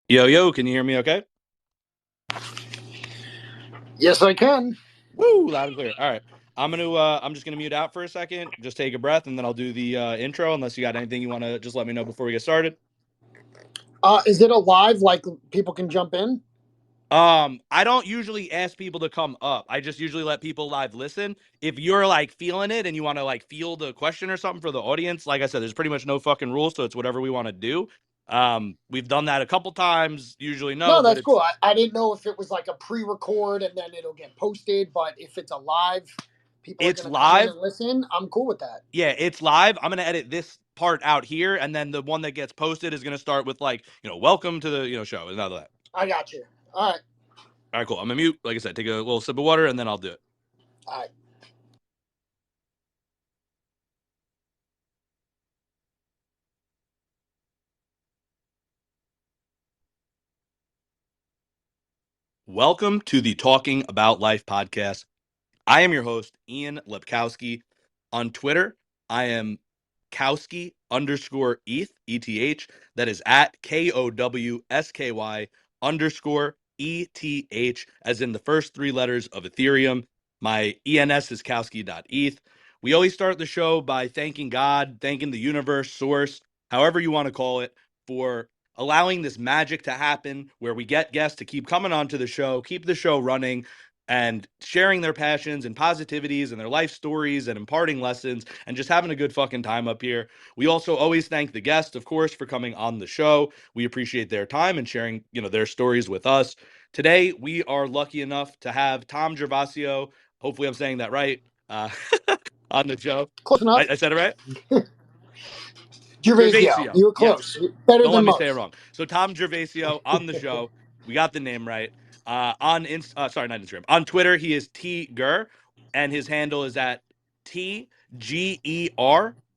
Yo, can you hear me okay? Yes, I can. Woo, loud and clear. All right. I'm just gonna mute out for a second, just take a breath, and then I'll do the intro unless you got anything you wanna just let me know before we get started. Is it a live? Like people can jump in? I don't usually ask people to come up. I just usually let people live listen. If you're like feeling it and you want to like field a question or something for the audience, like I said, there's pretty much no fucking rules, so it's whatever we want to do. We've done that a couple times, usually no, No, but that's it's cool. I didn't know if it was like a pre-record and then it'll get posted, but if it's a live, people are it's going to come in live. and listen. I'm cool with that. Yeah, it's live. I'm gonna edit this part out here, and then the one that gets posted is gonna start with like, welcome to the show, and all that. I got you. All right. All right, cool. I'm gonna mute. Like I said, take a little sip of water, and then I'll do it. All right. Welcome to the Talking About Life podcast. I am your host, Ian Lepkowski. On Twitter, I am Kowski _ETH. That is at KOWSKY _ETH, as in the first three letters of Ethereum. My ENS is Kowski.eth. We always start the show by thanking God, thanking the universe, source, however you want to call it, for allowing this magic to happen where we get guests to keep coming onto the show, keep the show running, and sharing their passions and positivities and their life stories and imparting lessons and just having a good fucking time up here. We also always thank the guests, of course, for coming on the show. We appreciate their time and sharing, their stories with us. Today, we are lucky enough to have Tom Gervasio. Hopefully, I'm saying that right. On the show. Close enough. I said it right? Gervasio. Gervasio. You were Yes. close. Better Don't let than me say it most. wrong. So Tom Gervasio on the show. We got the name right. Sorry, not Instagram. On Twitter, he is T Ger, and his handle is at TGER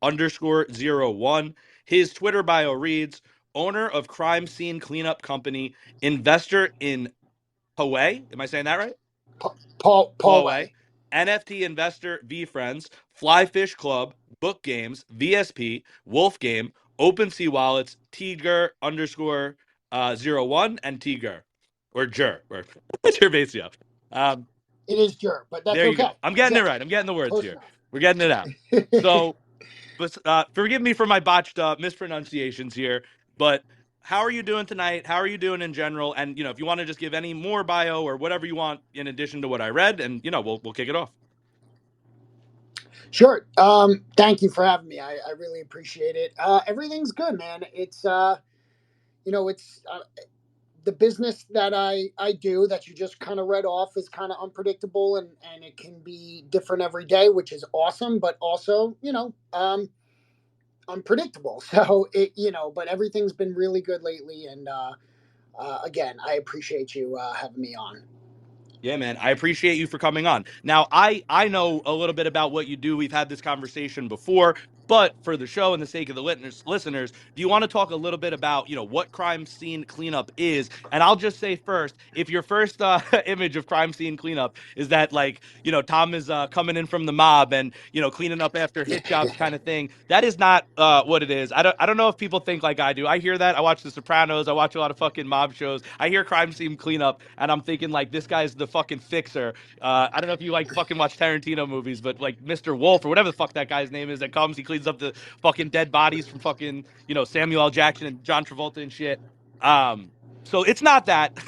_01. His Twitter bio reads: owner of crime scene cleanup company, investor in Huawei. Am I saying that right? Paul Huawei, Way. NFT investor VeeFriends, Flyfish Club, Book Games, VSP, Wolf Game, OpenSea Wallets, Tiger _01, and Tiger, or Jer, or Gervasio. Um, It is Jer, but that's there you okay. go. I'm getting it Jer. right. I'm getting the words Close here. We're getting it out. enough. So, but forgive me for my botched mispronunciations here, but how are you doing tonight? How are you doing in general? And if you want to just give any more bio or whatever you want in addition to what I read, and we'll kick it off. Sure. Thank you for having me. I really appreciate it. Everything's good, man. It's the business that I do that you just kind of read off is kind of unpredictable and it can be different every day, which is awesome, but also, unpredictable. So but everything's been really good lately. And again, I appreciate you having me on. Yeah, man. I appreciate you for coming on. Now, I know a little bit about what you do. We've had this conversation before, but for the show and the sake of the listeners, do you want to talk a little bit about, what crime scene cleanup is? And I'll just say first, if your first image of crime scene cleanup is that like, Tom is coming in from the mob and, cleaning up after hit jobs kind of thing, that is not what it is. I don't know if people think like I do. I hear that. I watch The Sopranos. I watch a lot of fucking mob shows. I hear crime scene cleanup and I'm thinking like this guy's the fucking fixer. I don't know if you like fucking watch Tarantino movies, but like Mr. Wolf or whatever the fuck that guy's name is that comes, he cleans up the fucking dead bodies from fucking, Samuel L. Jackson and John Travolta and shit. Um, so it's not that.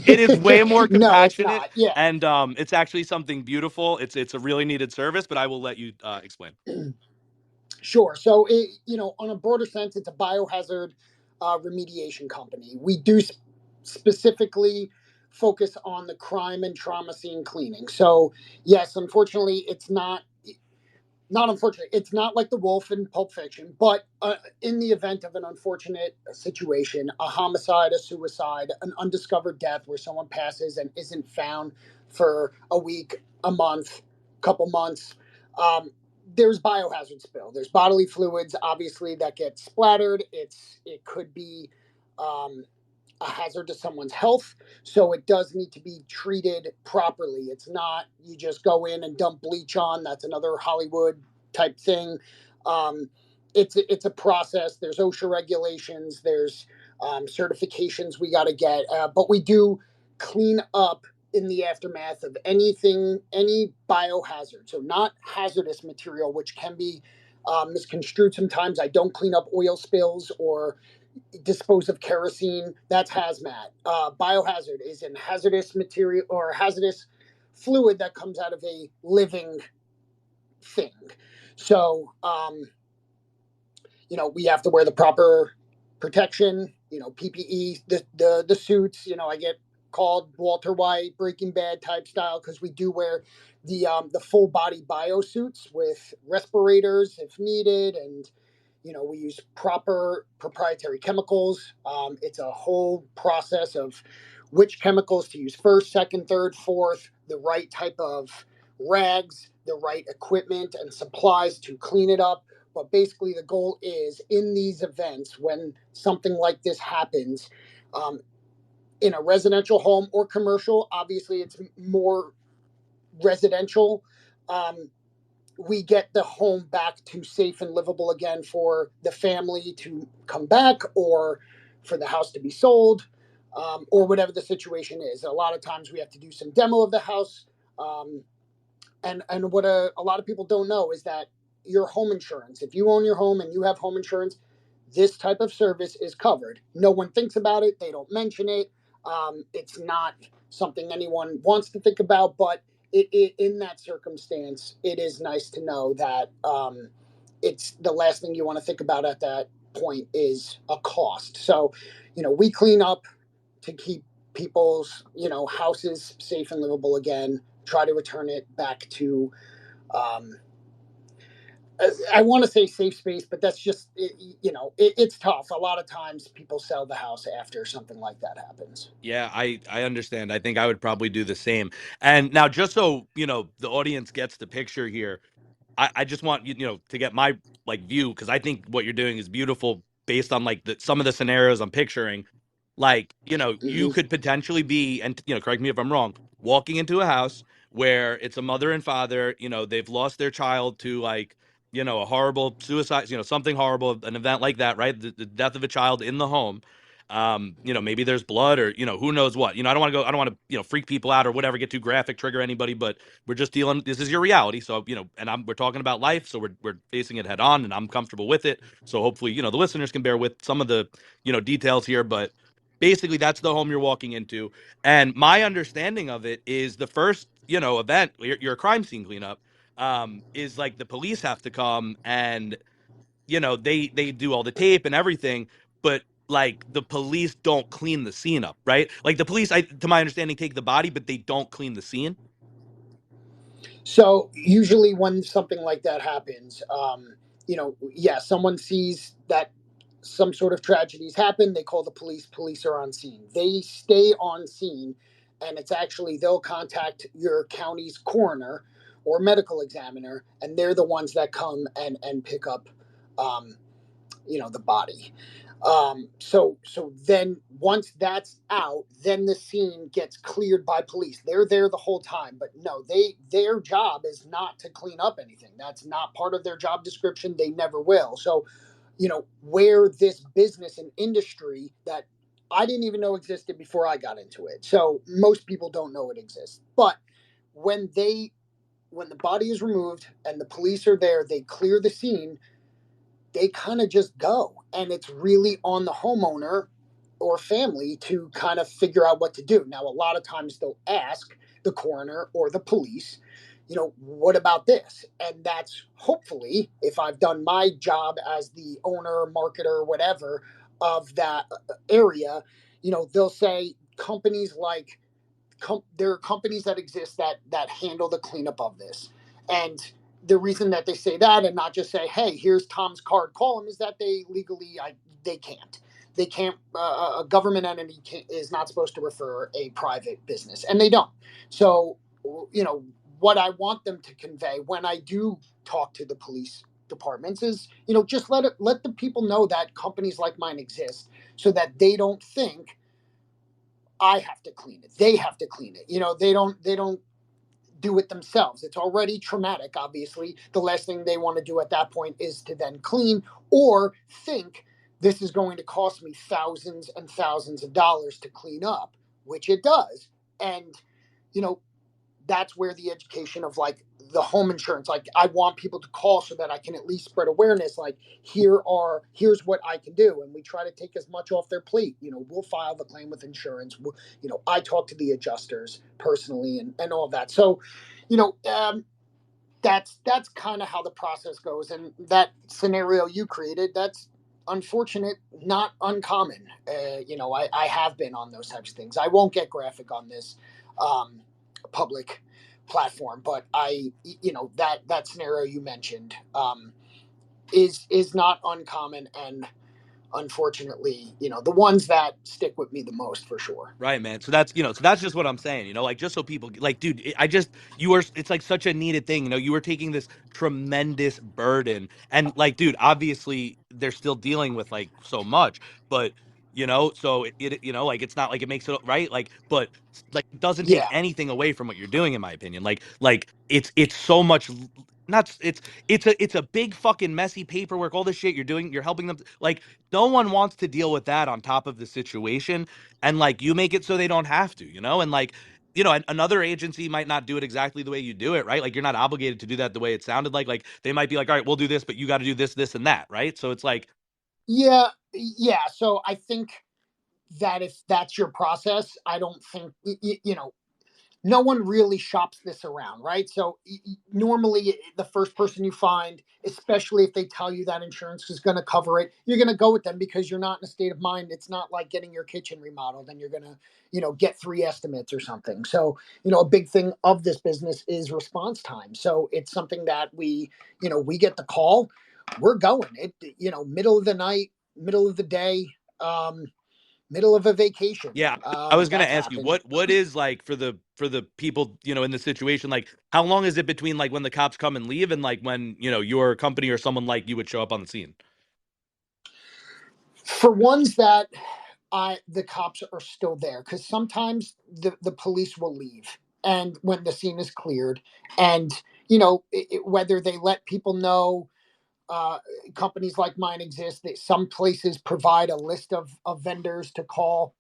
It is way more No, it's compassionate not. Yeah. and it's actually something beautiful. It's a really needed service, but I will let you explain. Sure. So, on a broader sense, it's a biohazard remediation company. We do specifically focus on the crime and trauma scene cleaning. So, yes, unfortunately, it's not unfortunate. It's not like the wolf in Pulp Fiction, but in the event of an unfortunate situation, a homicide, a suicide, an undiscovered death where someone passes and isn't found for a week, a month, couple months, um, there's biohazard spill. There's bodily fluids, obviously, that get splattered. It could be a hazard to someone's health. So it does need to be treated properly. It's not you just go in and dump bleach on. That's another Hollywood type thing. Um, it's a process. There's OSHA regulations. There's certifications we got to get, but we do clean up in the aftermath of anything, any biohazard. So not hazardous material, which can be misconstrued sometimes. I don't clean up oil spills or dispose of kerosene. That's hazmat. Biohazard is in hazardous material or hazardous fluid that comes out of a living thing. So, we have to wear the proper protection, PPE, the suits. I get called Walter White, Breaking Bad type style because we do wear the full body bio suits with respirators if needed, and we use proper proprietary chemicals. It's a whole process of which chemicals to use first, second, third, fourth, the right type of rags, the right equipment and supplies to clean it up. But basically, the goal is in these events, when something like this happens, um, in a residential home or commercial, obviously it's more residential. Um, we get the home back to safe and livable again for the family to come back, or for the house to be sold, or whatever the situation is. A lot of times we have to do some demo of the house. Um, and what a lot of people don't know is that your home insurance, if you own your home and you have home insurance, this type of service is covered. No one thinks about it. They don't mention it. It's not something anyone wants to think about, but in that circumstance, it is nice to know that it's the last thing you want to think about at that point is a cost. So, we clean up to keep people's houses safe and livable again. Try to return it back to um, I want to say safe space, but that's just it's tough. A lot of times people sell the house after something like that happens. Yeah, I understand. I think I would probably do the same. And now, just so the audience gets the picture here, I just want to get my view, because I think what you're doing is beautiful based on some of the scenarios I'm picturing. You Hmm. could potentially be, and correct me if I'm wrong, walking into a house where it's a mother and father, they've lost their child to a horrible suicide, something horrible, an event like that, right? The death of a child in the home. Maybe there's blood, or who knows what. I don't want to go, I don't want to, freak people out or whatever, get too graphic, trigger anybody, but we're just dealing, this is your reality. So, and we're talking about life, so we're facing it head on, and I'm comfortable with it. So hopefully, the listeners can bear with some of the, details here, but basically that's the home you're walking into. And my understanding of it is the first, event, your crime scene cleanup, is like the police have to come, and they do all the tape and everything, but the police don't clean the scene up, right? Like the police, to my understanding, take the body, but they don't clean the scene. So usually when something like that happens, yeah, someone sees that some sort of tragedies happen. They call the police. Police are on scene. They stay on scene, and it's actually they'll contact your county's coroner or medical examiner, and they're the ones that come and pick up, um, the body. So then once that's out, then the scene gets cleared by police. They're there the whole time, but no, their job is not to clean up anything. That's not part of their job description. They never will. So, where this business and industry that I didn't even know existed before I got into it. So most people don't know it exists. But when when the body is removed and the police are there, they clear the scene, they kind of just go. And it's really on the homeowner or family to kind of figure out what to do. Now, a lot of times they'll ask the coroner or the police, what about this? And that's hopefully, if I've done my job as the owner, marketer, whatever of that area, they'll say companies like there are companies that exist that handle the cleanup of this. And the reason that they say that and not just say, "Hey, here's Tom's card, call him," is that they legally they can't. They can't. A government entity is not supposed to refer a private business, and they don't. So, what I want them to convey when I do talk to the police departments is, just let the people know that companies like mine exist, so that they don't think I have to clean it. They have to clean it. They don't do it themselves. It's already traumatic, obviously. The last thing they want to do at that point is to then clean or think this is going to cost me thousands and thousands of dollars to clean up, which it does. And, you know, that's where the education of like the home insurance, like I want people to call so that I can at least spread awareness. Like here's what I can do. And we try to take as much off their plate. We'll file the claim with insurance. I talk to the adjusters personally and all that. So, you know, um, that's kind of how the process goes. And that scenario you created, that's unfortunate, not uncommon. I have been on those types of things. I won't get graphic on this public platform, but that scenario you mentioned is not uncommon, and unfortunately, the ones that stick with me the most for sure. Right, man. So that's just what I'm saying, like just so people like, dude, you are, it's like such a needed thing. You were taking this tremendous burden and like, dude, obviously they're still dealing with like so much, but so like it's not like it makes it right. Like, but like it doesn't take Yeah. anything away from what you're doing, in my opinion. Like it's so much not it's a big fucking messy paperwork, all this shit you're doing, you're helping them like no one wants to deal with that on top of the situation, and like you make it so they don't have to, and like another agency might not do it exactly the way you do it, right? Like you're not obligated to do that the way it sounded like they might be like, all right, we'll do this, but you got to do this and that, right? So it's like, Yeah. So I think that if that's your process, I don't think no one really shops this around, right? So normally, the first person you find, especially if they tell you that insurance is going to cover it, you're going to go with them because you're not in a state of mind. It's not like getting your kitchen remodeled and you're going to, get three estimates or something. So, a big thing of this business is response time. So it's something that we get the call, we're going. Middle of the night, middle of the day, middle of a vacation. yeah, I was gonna That's ask you happened. what is like for the people in the situation, like how long is it between like when the cops come and leave and like when your company or someone like you would show up on the scene? For ones that the cops are still there, because sometimes the police will leave and when the scene is cleared, and whether they let people know, uh, companies like mine exist, that some places provide a list of vendors to call,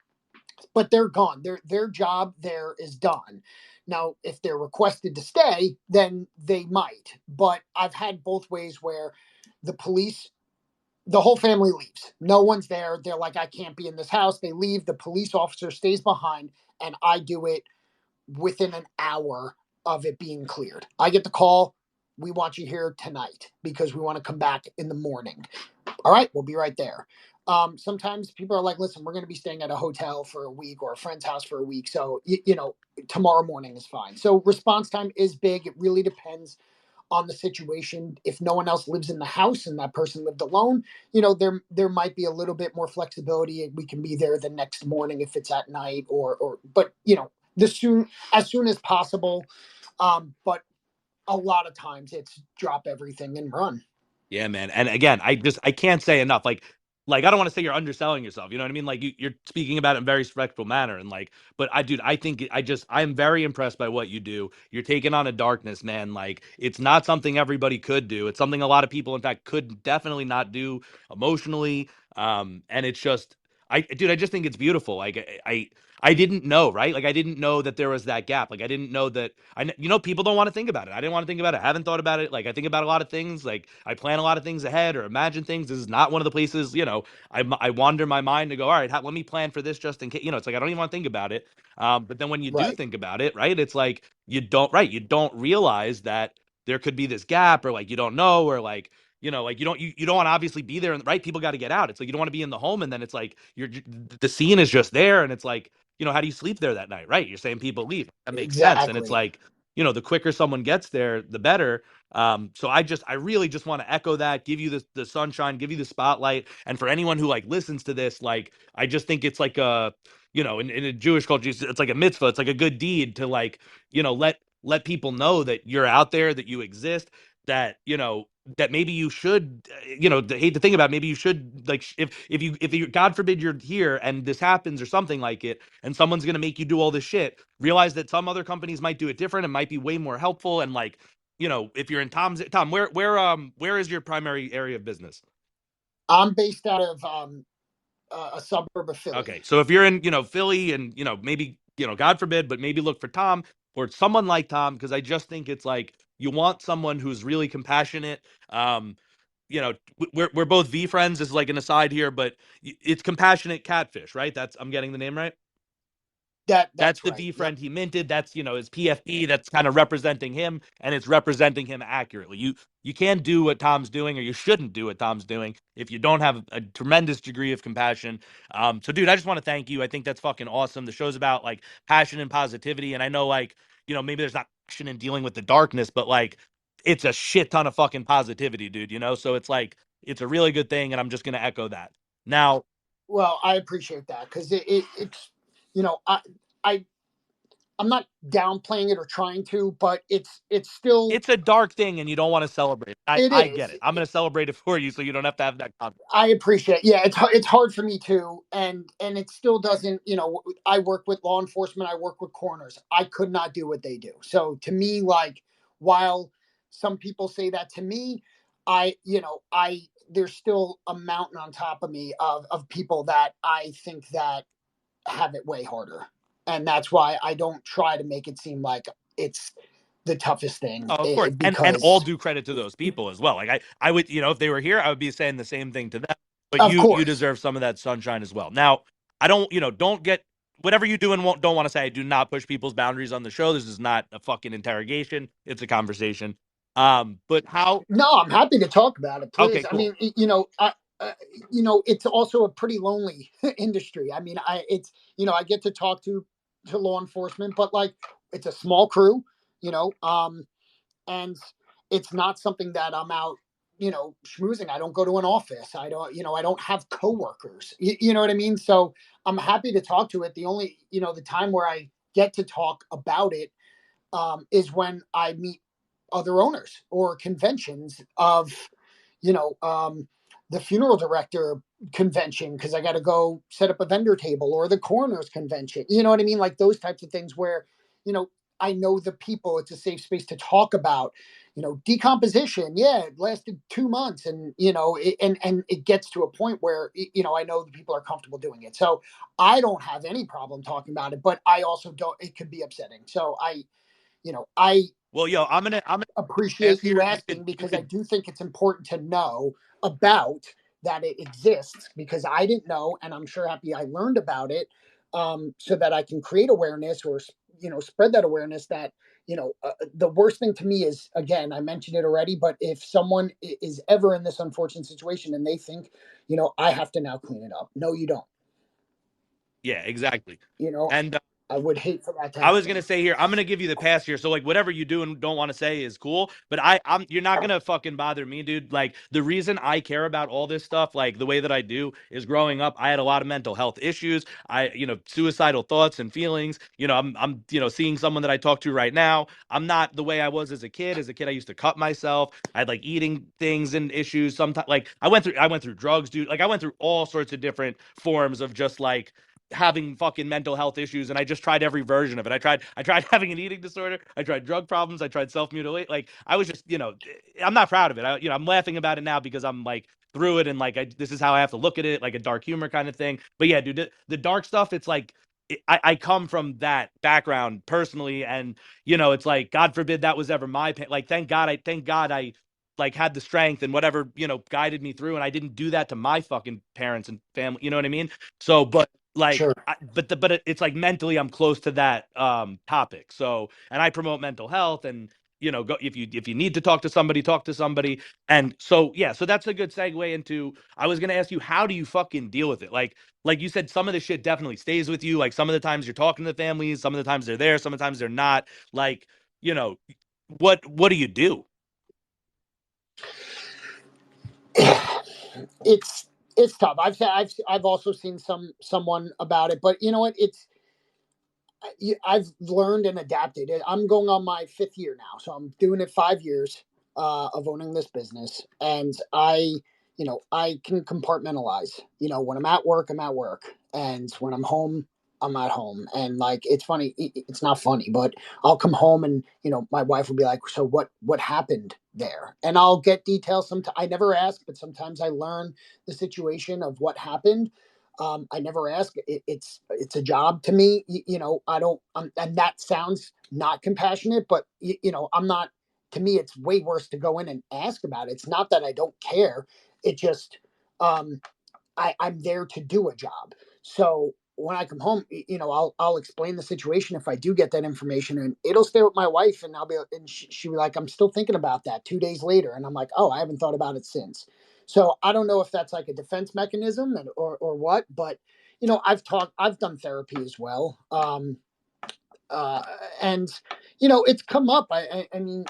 but they're gone. Their job there is done. Now, if they're requested to stay, then they might. But I've had both ways where the police, the whole family leaves. No one's there. They're like, I can't be in this house. They leave. The police officer stays behind, and I do it within an hour of it being cleared. I get the call. We want you here tonight because we want to come back in the morning. All right, we'll be right there. Sometimes people are like, listen, we're going to be staying at a hotel for a week or a friend's house for a week. So, tomorrow morning is fine. So, response time is big. It really depends on the situation. If no one else lives in the house and that person lived alone, there might be a little bit more flexibility. We can be there the next morning if it's at night, but the soon as soon as possible. But a lot of times it's drop everything and run. Yeah, man. And again, I can't say enough. Like I don't want to say you're underselling yourself. You know what I mean? Like you're speaking about it in a very respectful manner. And like, but dude, I think I'm very impressed by what you do. You're taking on a darkness, man. Like it's not something everybody could do. It's something a lot of people, in fact, could definitely not do emotionally. And it's just, dude, I just think it's beautiful. Like I didn't know, right? Like I didn't know that there was that gap. Like I didn't know that people don't want to think about it. I didn't want to think about it. I haven't thought about it. Like I think about a lot of things. Like I plan a lot of things ahead or imagine things. This is not one of the places, I wander my mind to go, all right, let me plan for this just in case. It's like I don't even want to think about it. But then when you do Right. think about it, right, it's like you don't realize that there could be this gap, or like you don't know, or like like you don't want to obviously be there, and right, people got to get out. It's like you don't want to be in the home, and then it's like the scene is just there, and it's like how do you sleep there that night, right? You're saying people leave. That makes sense, and it's Exactly. like the quicker someone gets there, the better. So I really just want to echo that, give you the sunshine, give you the spotlight, and for anyone who like listens to this, like I just think it's like a in a Jewish culture, it's like a mitzvah, it's like a good deed to like let people know that you're out there, that you exist, that that maybe you should hate to think about, maybe you should like if you God forbid you're here and this happens or something like it, and someone's gonna make you do all this shit, realize that some other companies might do it different and might be way more helpful. And like if you're in Tom, where is your primary area of business? I'm based out of a suburb of Okay, Philly. so if you're in, Philly, and maybe, God forbid, but maybe look for Tom or someone like Tom, because I just think it's like you want someone who's really compassionate. Um, we're both VeeFriends, is like an aside here, but it's compassionate catfish, right? That's, I'm getting the name right. That's That's the right. V Yep. friend he minted. That's, his PFP. That's kind of representing him, and it's representing him accurately. You can't do what Tom's doing, or you shouldn't do what Tom's doing, if you don't have a tremendous degree of compassion. So, dude, I just want to thank you. I think that's fucking awesome. The show's about like passion and positivity, and I know, like, maybe there's not passion in dealing with the darkness, but like it's a shit ton of fucking positivity, dude. So it's like it's a really good thing, and I'm just gonna echo that. Now, Well, I appreciate that because it's you know I I'm not downplaying it or trying to, but it's still it's a dark thing, and you don't want to celebrate it. I it I get is. it. I'm going to celebrate it for you, so you don't have to have that conflict. I appreciate. Yeah, it's hard for me too, and it still doesn't. I work with law enforcement. I work with coroners. I could not do what they do. So to me, like, while some people say that to me, I there's still a mountain on top of me of people that I think that have it way harder, and that's why I don't try to make it seem like it's the toughest thing Oh, of course. And all because due credit to those people as well. Like I would, if they were here, I would be saying the same thing to them. But of you course. deserve some of that sunshine as well. Now, I don't, don't get whatever you do and don't want to say. I do not push people's boundaries on the show. This is not a fucking interrogation. It's a conversation. But how? No, I'm happy to talk about it. Okay, Please. I cool. mean, it's also a pretty lonely industry. I mean, I get to talk to law enforcement, but like, it's a small crew, you know, and it's not something that I'm out, schmoozing. I don't go to an office. I don't have coworkers. You know what I mean? So I'm happy to talk to it. The only, the time where I get to talk about it is when I meet other owners or conventions of, you know, um, the funeral director convention because I got to go set up a vendor table or the coroner's convention. You know what I mean? Like those types of things where, you know, I know the people. It's a safe space to talk about, decomposition. Yeah, it lasted 2 months, and and it gets to a point where I know the people are comfortable doing it. So I don't have any problem talking about it, but I also don't. It could be upsetting. So I Well, yo, I'm gonna ask appreciate you here. You could asking you because I could do think it's important to know about that it exists because I didn't know, and I'm sure happy I learned about it, so that I can create awareness or spread that awareness that the worst thing to me is, again, I mentioned it already, but if someone is ever in this unfortunate situation and they think I have to now clean it up. No, you don't. Yeah, exactly. You know, And I would hate for that to I was gonna happen. say here, I'm gonna give you the pass here. So like whatever you do and don't want to say is cool, but I'm you're not gonna fucking bother me, dude. Like the reason I care about all this stuff, like the way that I do, is growing up, I had a lot of mental health issues. Suicidal thoughts and feelings. I'm seeing someone that I talk to right now. I'm not the way I was as a kid. As a kid, I used to cut myself. I had like eating things and issues. Sometimes like I went through drugs, dude. Like I went through all sorts of different forms of just like having fucking mental health issues, and I just tried every version of it. I tried having an eating disorder, I tried drug problems, I tried self-mutilate. Like I was just, I'm not proud of it. I'm laughing about it now because I'm like through it, and like this is how I have to look at it, like a dark humor kind of thing. But yeah, dude, the dark stuff, it's like I come from that background personally, and it's like God forbid that was ever my pain. Like thank God I like had the strength and whatever guided me through, and I didn't do that to my fucking parents and family. You know what I mean? So, but like Sure. it's like mentally I'm close to that topic. So, and I promote mental health, and go if you need to talk to somebody. And so yeah, so that's a good segue into, I was going to ask you, how do you fucking deal with it? Like you said, some of the shit definitely stays with you. Like some of the times you're talking to the families, some of the times they're there, some of the times they're not. Like, you know, what do you do? It's tough. I've also seen someone about it, but you know what? I've learned and adapted. I'm going on my fifth year now, so I'm doing it 5 years of owning this business, and I can compartmentalize. When I'm at work, I'm at work, and when I'm home, I'm at home, and like it's funny. It's not funny, but I'll come home, and my wife will be like, "So what happened there?" And I'll get details. Sometimes I never ask, but sometimes I learn the situation of what happened. I never ask. It's a job to me. I don't. And that sounds not compassionate, but I'm not. To me, it's way worse to go in and ask about it. It's not that I don't care. It just um, I'm there to do a job. So when I come home, I'll explain the situation if I do get that information, and it'll stay with my wife, and she'll be like, I'm still thinking about that 2 days later, and I'm like, oh, I haven't thought about it since. So I don't know if that's like a defense mechanism or what, but I've done therapy as well, uh, and it's come up. I mean,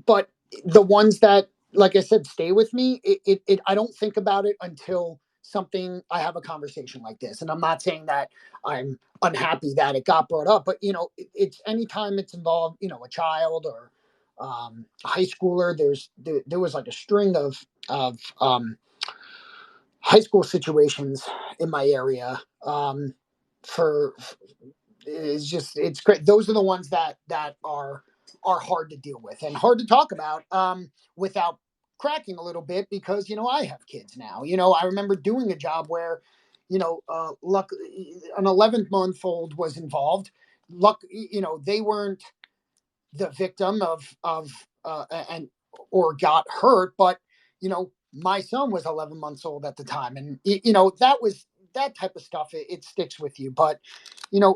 but the ones that, like I said, stay with me, I don't think about it until something I have a conversation like this. And I'm not saying that I'm unhappy that it got brought up, but it's anytime it's involved, a child or a high schooler. There was like a string of high school situations in my area. For it's great. Those are the ones that are hard to deal with and hard to talk about, without cracking a little bit, because I have kids now. I remember doing a job where luck an 11-month-old was involved. Luck, they weren't the victim of and or got hurt, but my son was 11 months old at the time, and that type of stuff. It sticks with you. But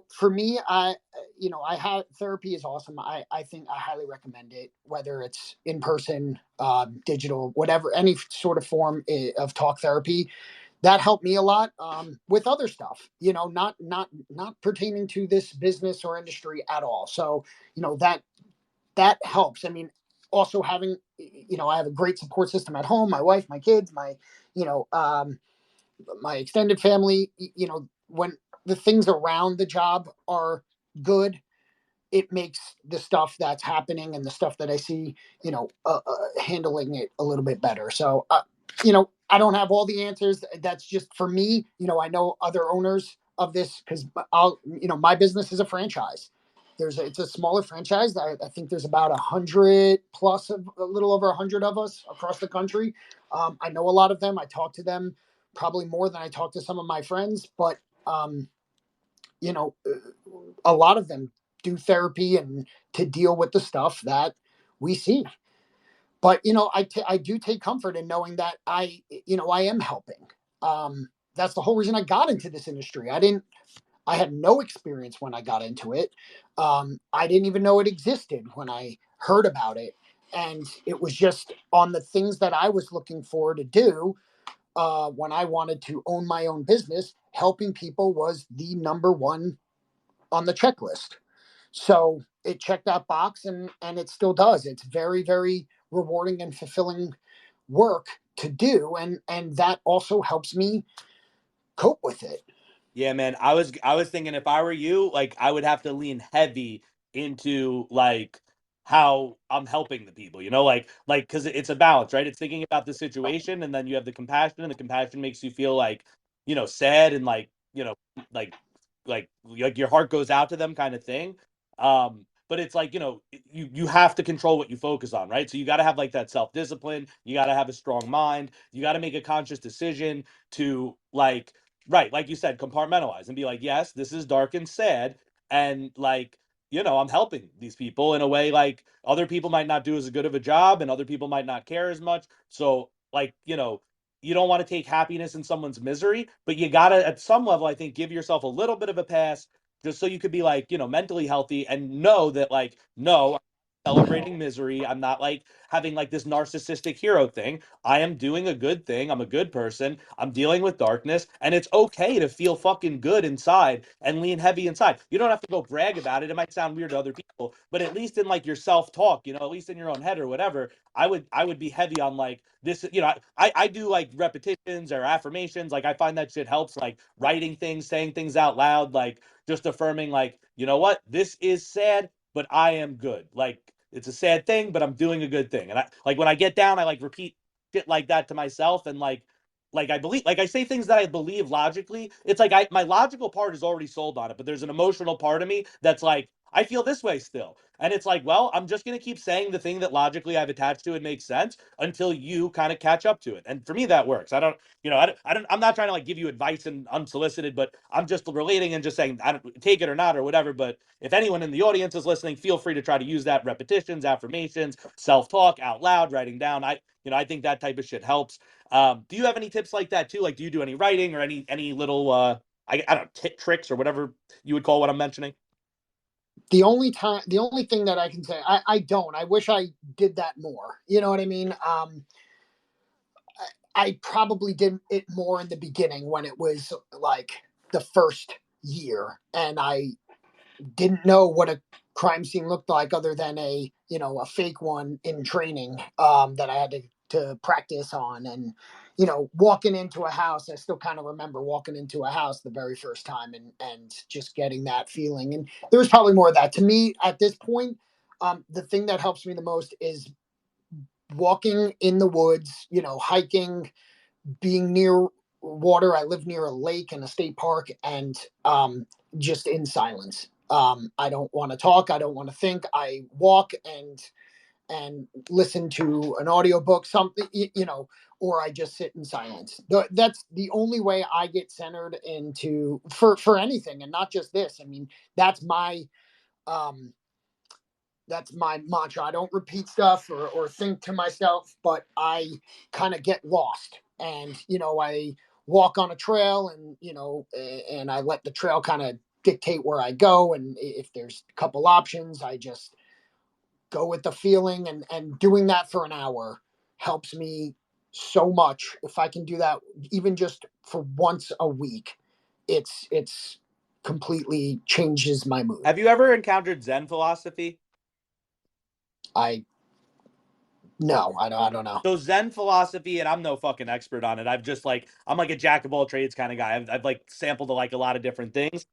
for me, I have therapy is awesome. I think I highly recommend it, whether it's in person, digital, whatever, any sort of form of talk therapy. That helped me a lot, with other stuff, not pertaining to this business or industry at all. So that helps. I mean, also having, I have a great support system at home. My wife, my kids, you know, um, my extended family. When the things around the job are good, it makes the stuff that's happening and the stuff that I see, handling it a little bit better. So, I don't have all the answers. That's just for me. I know other owners of this, because my business is a franchise. It's a smaller franchise. I think there's about 100 plus, a little over 100 of us across the country. I know a lot of them. I talk to them probably more than I talk to some of my friends, but um, you know, a lot of them do therapy and to deal with the stuff that we see. But I do take comfort in knowing that I am helping. That's the whole reason I got into this industry. I had no experience when I got into it. I didn't even know it existed when I heard about it, and it was just on the things that I was looking for to do. When I wanted to own my own business, helping people was the number one on the checklist. So it checked that box, and it still does. It's very, very rewarding and fulfilling work to do, and that also helps me cope with it. Yeah, man. I was thinking if I were you, like I would have to lean heavy into like how I'm helping the people, like because it's a balance, right? It's thinking about the situation, and then you have the compassion, and the compassion makes you feel like, sad, and like like your heart goes out to them kind of thing. But it's like, you have to control what you focus on, right? So you got to have like that self-discipline, you got to have a strong mind, you got to make a conscious decision to like, right, like you said, compartmentalize and be like, yes, this is dark and sad, and like, I'm helping these people in a way like other people might not do as good of a job, and other people might not care as much. So like, you don't want to take happiness in someone's misery, but you gotta at some level, I think, give yourself a little bit of a pass, just so you could be like, mentally healthy and know that like, no, I'm celebrating misery. I'm not like having like this narcissistic hero thing. I am doing a good thing. I'm a good person. I'm dealing with darkness, and it's okay to feel fucking good inside and lean heavy inside. You don't have to go brag about it. It might sound weird to other people, but at least in like your self-talk, at least in your own head or whatever, I would be heavy on like this. I do like repetitions or affirmations. Like I find that shit helps, like writing things, saying things out loud, like just affirming, like, what, this is sad, but I am good. Like it's a sad thing, but I'm doing a good thing. And I like when I get down, I like repeat shit like that to myself, and like like I believe, like I say things that I believe logically. It's like my logical part is already sold on it, but there's an emotional part of me that's like, I feel this way still. And it's like, well, I'm just gonna keep saying the thing that logically I've attached to it makes sense until you kind of catch up to it. And for me, that works. I don't, I'm not trying to like give you advice and unsolicited, but I'm just relating and just saying, I don't take it or not or whatever. But if anyone in the audience is listening, feel free to try to use that repetitions, affirmations, self-talk out loud, writing down. I think that type of shit helps. Do you have any tips like that too? Like, do you do any writing or any little I don't know tricks or whatever you would call what I'm mentioning? The only thing that I can say, I don't. I wish I did that more. You know what I mean? I probably did it more in the beginning when it was like the first year, and I didn't know what a crime scene looked like other than a fake one in training that I had to practice on. And walking into a house, I still kind of remember walking into a house the very first time, and just getting that feeling. And there was probably more of that to me at this point. The thing that helps me the most is walking in the woods, hiking, being near water. I live near a lake and a state park, and just in silence. I don't want to talk. I don't want to think. I walk and listen to an audiobook, something, or I just sit in silence. That's the only way I get centered into for anything, and not just this. I mean, that's my um, that's my mantra. I don't repeat stuff or think to myself, but I kind of get lost. And, I walk on a trail, and I let the trail kind of dictate where I go. And if there's a couple options, I just go with the feeling, and doing that for an hour helps me so much. If I can do that even just for once a week, it's completely changes my mood. Have you ever encountered Zen philosophy? I No, I don't know. So Zen philosophy, and I'm no fucking expert on it. I'm like a jack of all trades kind of guy. I've like sampled like a lot of different things.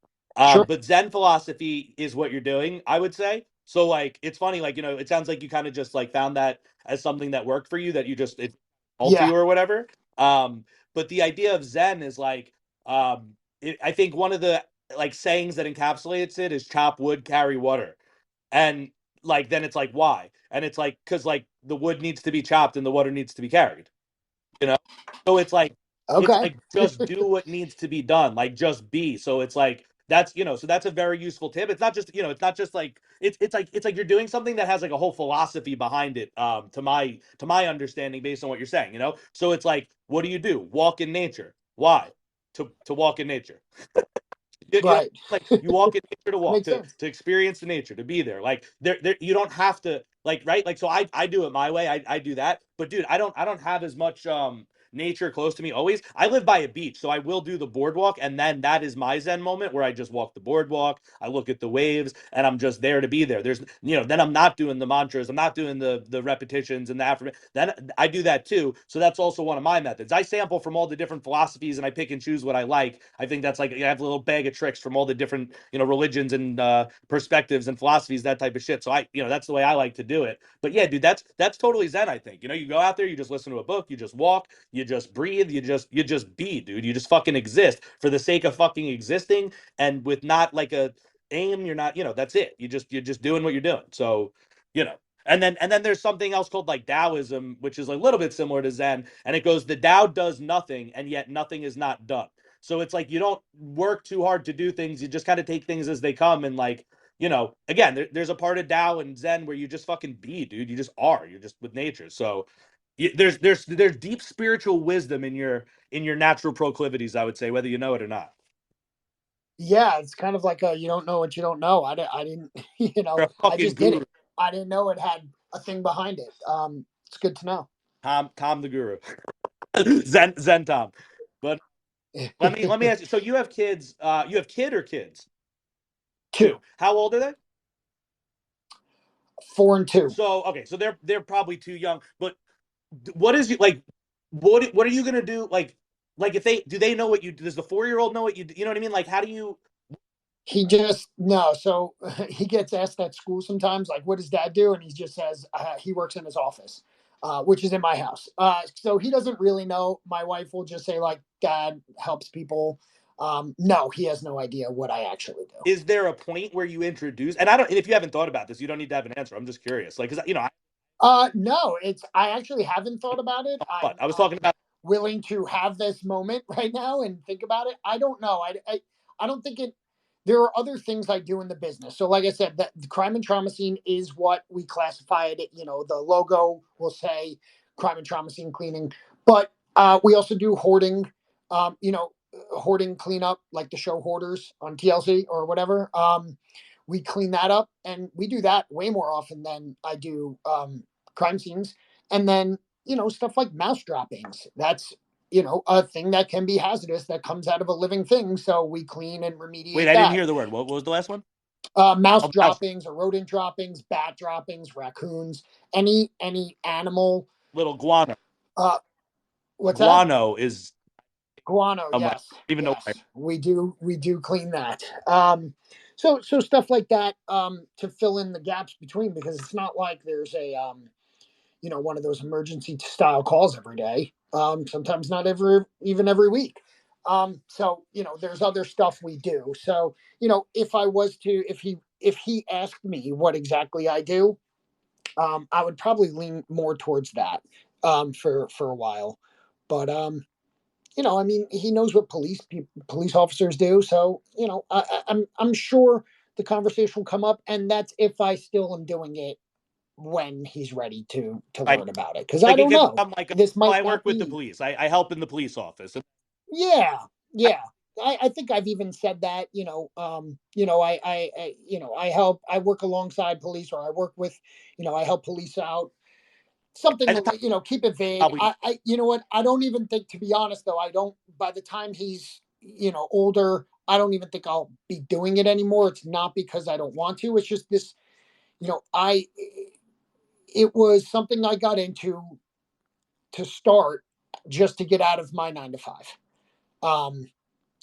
Sure. But Zen philosophy is what you're doing, I would say. So like it's funny, like it sounds like you kind of just like found that as something that worked for you, that you just it's all to Yeah. you or whatever. Um, but the idea of Zen is like I think one of the like sayings that encapsulates it is chop wood, carry water. And like then it's like why? And it's like because like the wood needs to be chopped and the water needs to be carried, you know? So it's Okay. like just do what needs to be done, like just be. So it's like so that's a very useful tip. It's not just, it's not just like it's like you're doing something that has like a whole philosophy behind it, to my understanding based on what you're saying, you know? So it's like, what do you do? Walk in nature. Why? To walk in nature. You know, Right. like you walk in nature to walk, Makes to sense. experience the nature, to be there. Like there, you don't have to like right. Like so, I do it my way. I do that. But dude, I don't have as much nature close to me always. I live by a beach, so I will do the boardwalk, and then that is my Zen moment where I just walk the boardwalk. I look at the waves, and I'm just there to be there. Then I'm not doing the mantras. I'm not doing the repetitions and the affirmation. Then I do that too. So that's also one of my methods. I sample from all the different philosophies and I pick and choose what I like. I think that's like I have a little bag of tricks from all the different religions and perspectives and philosophies, that type of shit. So that's the way I like to do it. But yeah, dude, that's totally Zen. I think you go out there, you just listen to a book, you just walk, you just breathe, you just be, dude. You just fucking exist for the sake of fucking existing, and with not like a aim. You're not, that's it. You're just doing what you're doing. So you know and then there's something else called like Taoism, which is a little bit similar to Zen, and it goes, the Tao does nothing, and yet nothing is not done. So it's like you don't work too hard to do things. You just kind of take things as they come, and like again, there's a part of Tao and Zen where you just fucking be, dude. You just are. You're just with nature. So there's deep spiritual wisdom in your natural proclivities, I would say, whether you know it or not. Yeah, it's kind of like a you don't know what you don't know. I didn't, You're a I fucking just did guru, it. I didn't know it had a thing behind it. It's good to know. Tom the guru, Zen Tom. But let me ask you. So you have kids? You have kid or kids? Two, Two. How old are they? 4 and 2. So okay, so they're probably too young. But what is you like? What are you gonna do? Like if they know what you does the 4-year-old know what you do? You know what I mean? Like how do you? He just no. So he gets asked at school sometimes, like, "What does Dad do?" And he just says he works in his office, which is in my house. So he doesn't really know. My wife will just say like, "Dad helps people." No, he has no idea what I actually do. Is there a point where you introduce? And I don't. If you haven't thought about this, you don't need to have an answer. I'm just curious, like, because No, it's I actually haven't thought about it. but I'm I was talking about willing to have this moment right now and think about it. I don't know. I don't think it. There are other things I do in the business. So, like I said, that the crime and trauma scene is what we classify it. You know, the logo will say crime and trauma scene cleaning, but we also do hoarding. You know, hoarding cleanup, like the show Hoarders on TLC or whatever. We clean that up, and we do that way more often than I do crime scenes. And then stuff like mouse droppings. That's a thing that can be hazardous that comes out of a living thing. So we clean and wait, remediate I didn't that. hear the word. What was the last one? Mouse Oh, mouse. droppings or rodent droppings, bat droppings, raccoons, any animal. Little guano. Uh, what's that? Guano is Guano. I'm like, Yes, I don't even know why. yes, we do clean that. So stuff like that to fill in the gaps between, because it's not like there's a one of those emergency style calls every day. Sometimes not even every week. So there's other stuff we do. So if I was to, if he asked me what exactly I do, I would probably lean more towards that for a while. But I mean, he knows what police officers do. So I'm sure the conversation will come up, and that's if I still am doing it when he's ready to Right. learn about it, because I Like it don't could know, become like, this oh, might I work not with the be. police. I help in the police office. Yeah, I, yeah. I think I've even said that. I help. I work alongside police, or I work with. I help police out. Something, by the time keep it vague. probably You know what? I don't even think, to be honest, though. I don't. By the time he's older, I don't even think I'll be doing it anymore. It's not because I don't want to. It's just this. I. It was something I got into to start just to get out of my 9 to 5. Um,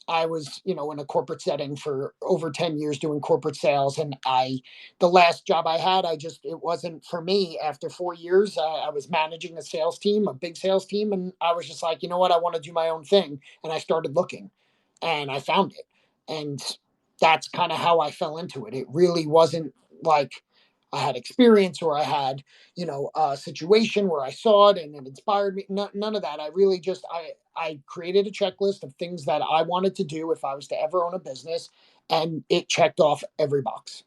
I was, in a corporate setting for over 10 years doing corporate sales. And the last job I had, it wasn't for me after 4 years. I was managing a sales team, a big sales team. And I was just like, you know what? I want to do my own thing. And I started looking, and I found it. And that's kind of how I fell into it. It really wasn't like I had experience, or I had, a situation where I saw it and it inspired me. No, none of that. I really just, I created a checklist of things that I wanted to do if I was to ever own a business, and it checked off every box,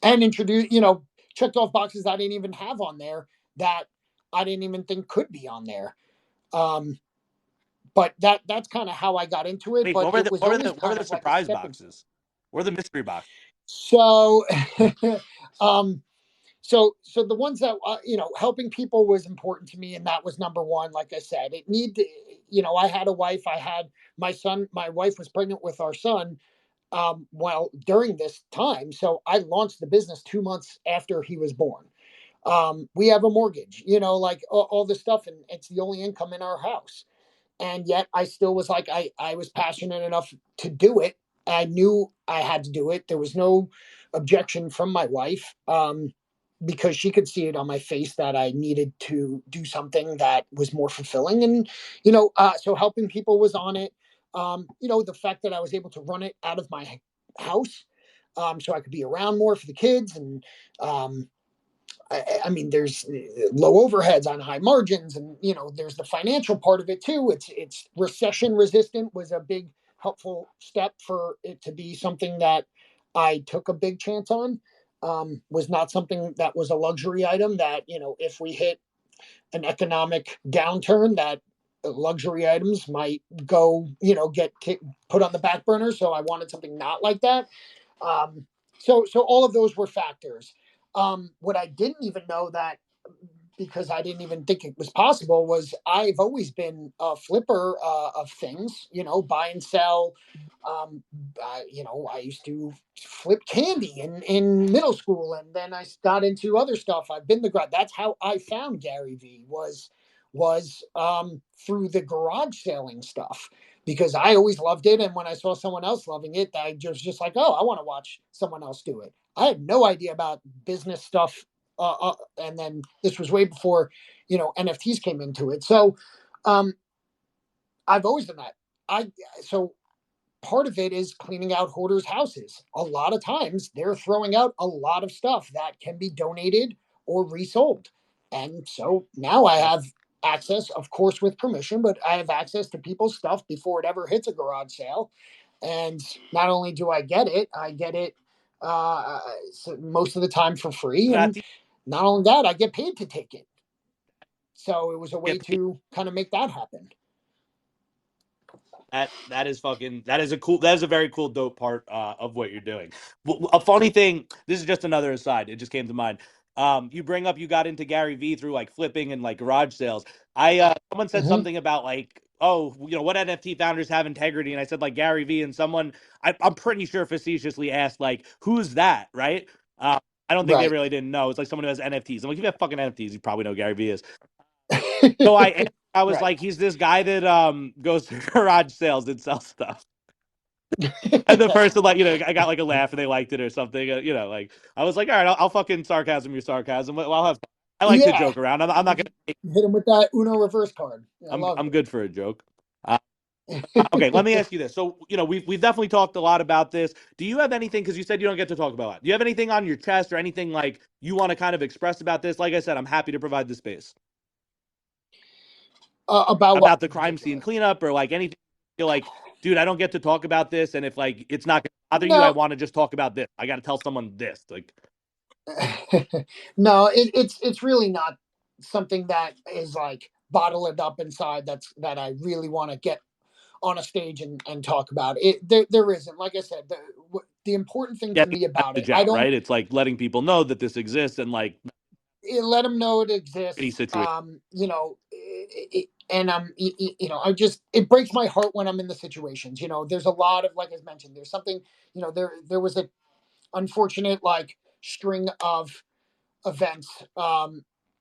and introduced, checked off boxes I didn't even have on there, that I didn't even think could be on there. Um, but that's kind of how I got into it. wait, But it was always what were kind the of like a surprise stepping stone. boxes? What are the mystery boxes? So, um, so the ones that helping people was important to me, and that was number one. Like I said, it need to, I had a wife. I had my son. My wife was pregnant with our son. Well, during this time, so I launched the business 2 months after he was born. We have a mortgage, like all this stuff, and it's the only income in our house. And yet I still was like, I was passionate enough to do it. I knew I had to do it. There was no objection from my wife, because she could see it on my face that I needed to do something that was more fulfilling. And so helping people was on it. The fact that I was able to run it out of my house, so I could be around more for the kids. And um, I mean, there's low overheads on high margins, and there's the financial part of it too. It's recession resistant, was a big helpful step for it to be something that I took a big chance on. Was not something that was a luxury item, that if we hit an economic downturn, that luxury items might go, put on the back burner. So I wanted something not like that. So all of those were factors. What I didn't even know, that because I didn't even think it was possible, was I've always been a flipper of things, buy and sell. I used to flip candy in middle school, and then I got into other stuff. I've been the garage. That's how I found Gary V, was through the garage selling stuff. because I always loved it. And when I saw someone else loving it, I just like, oh, I want to watch someone else do it. I had no idea about business stuff. And then this was way before, NFTs came into it. So um, I've always done that. I so part of it is cleaning out hoarders' houses. A lot of times they're throwing out a lot of stuff that can be donated or resold. And so now I Yep. have access, of course, with permission, but I have access to people's stuff before it ever hits a garage sale. And not only do I get it most of the time for free. And That's not only that, I get paid to take it. So it was a way get paid. to kind of make that happen. That is fucking that is a very cool dope part of what you're doing. A funny thing, this is just another aside, it just came to mind. You bring up you got into Gary Vee through like flipping and like garage sales. I someone said Mm-hmm. something about like, oh, what NFT founders have integrity, and I said like Gary Vee, and someone I'm pretty sure facetiously asked like, who's that, right? I don't think they Right. really didn't know. It's like someone who has NFTs. I'm like, if you have fucking NFTs, you probably know Gary Vee is. So I was Right. like, he's this guy that goes to garage sales and sells stuff. And the person, like, I got like a laugh and they liked it or something. Like I was like, all right, I'll fucking sarcasm your sarcasm. Well, I'll have. I like to Yeah. joke around. I'm not gonna. Hit him with that Uno reverse card. I love I'm good for a joke. Uh, okay, let me it. ask you this. So, we've definitely talked a lot about this. Do you have anything? Because you said you don't get to talk about it. Do you have anything on your chest or anything like you want to kind of express about this? Like I said, I'm happy to provide the space About what about the in crime scene particular? cleanup or like anything. You're like, dude, I don't get to talk about this, and if like it's not gonna bother you, I No, want to just talk about this. I got to tell someone this. Like, no, it's really not something that is like bottled up inside. That I really want to get on a stage and talk about it. There isn't. Like I said, the important thing to get the me about it, message I out, don't right? It's like letting people know that this exists and like let them know it any exists. situation. And I just it breaks my heart when I'm in the situations. There's a lot of, like I mentioned, there's something. There was a unfortunate like string of events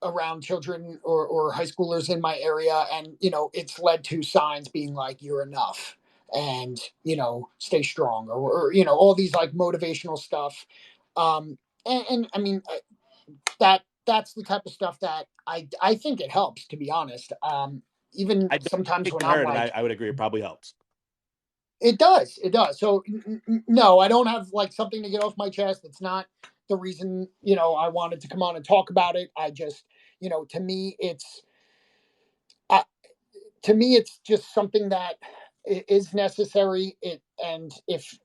around children or high schoolers in my area, and it's led to signs being like, "You're enough," and stay strong, or all these like motivational stuff. And I mean, that's the type of stuff that I think it helps, to be honest. Even I don't sometimes think when I I'm heard, and I, like, I would agree, it probably helps. it does. So no, I don't have like something to get off my chest. It's not the reason I wanted to come on and talk about it. I just to me uh, it's just something that is necessary. And if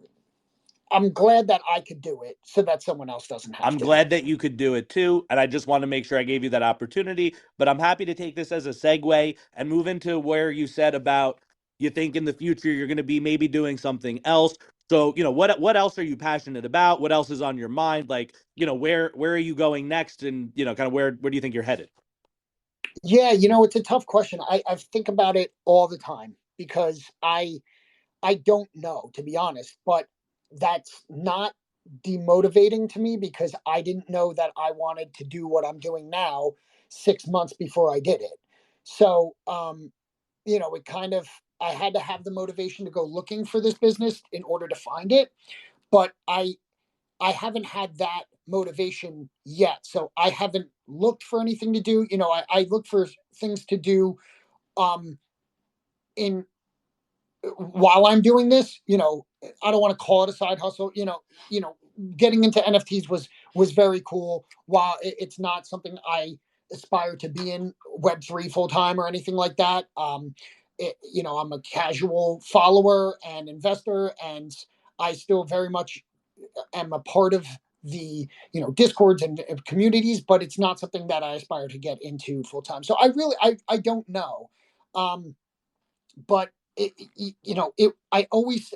I'm glad that I could do it, so that someone else doesn't have I'm to. glad that you could do it too. And I just want to make sure I gave you that opportunity. But I'm happy to take this as a segue and move into where you said about you think in the future you're going to be maybe doing something else. So, what else are you passionate about? What else is on your mind? Like, where are you going next? And, kind of where do you think you're headed? Yeah, it's a tough question. I think about it all the time because I don't know, to be honest, but that's not demotivating to me because I didn't know that I wanted to do what I'm doing now 6 months before I did it. So, it kind of, I had to have the motivation to go looking for this business in order to find it, but I haven't had that motivation yet. So I haven't looked for anything to do. I look for things to do um, in while I'm doing this, I don't want to call it a side hustle. Getting into NFTs was very cool. While it's not something I aspire to be in Web3 full time or anything like that. I'm a casual follower and investor, and I still very much am a part of the discords and communities, but it's not something that I aspire to get into full time. So I don't know. But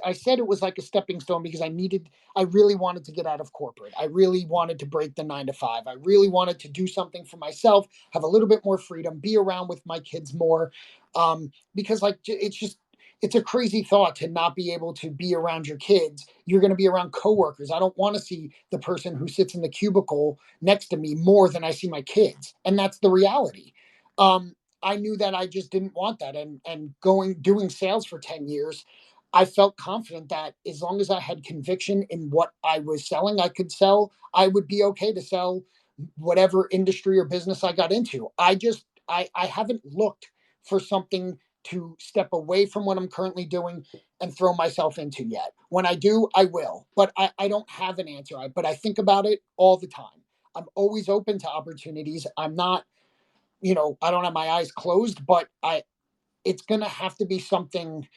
I said it was like a stepping stone because I really wanted to get out of corporate. I really wanted to break the 9 to 5. I really wanted to do something for myself, have a little bit more freedom, be around with my kids more. Because like it's a crazy thought to not be able to be around your kids. You're going to be around coworkers. I don't want to see the person who sits in the cubicle next to me more than I see my kids, and that's the reality. I knew that I just didn't want that. And doing sales for 10 years, I felt confident that as long as I had conviction in what I was selling, I could sell, I would be okay to sell whatever industry or business I got into. I haven't looked for something to step away from what I'm currently doing and throw myself into yet. When I do, I will, but I don't have an answer. But I think about it all the time. I'm always open to opportunities. I'm not, I don't have my eyes closed, but it's going to have to be something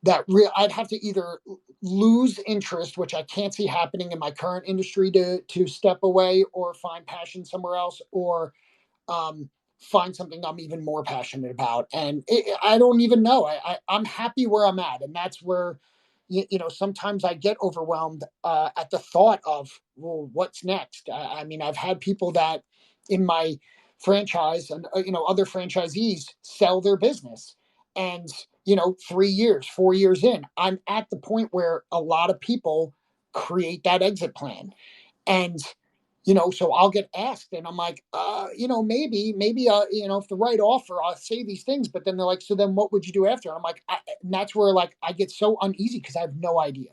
that I'd have to either lose interest, which I can't see happening in my current industry, to step away or find passion somewhere else, or um, find something I'm even more passionate about. And I don't even know. I'm happy where I'm at, and that's where sometimes I get overwhelmed at the thought of, well, what's next. I mean, I've had people that in my franchise and other franchisees sell their business, and 3 years, 4 years in, I'm at the point where a lot of people create that exit plan. And so I'll get asked, and I'm like, maybe, if the right offer, I'll say these things. But then they're like, so then what would you do after? And I'm like, and that's where like I get so uneasy because I have no idea,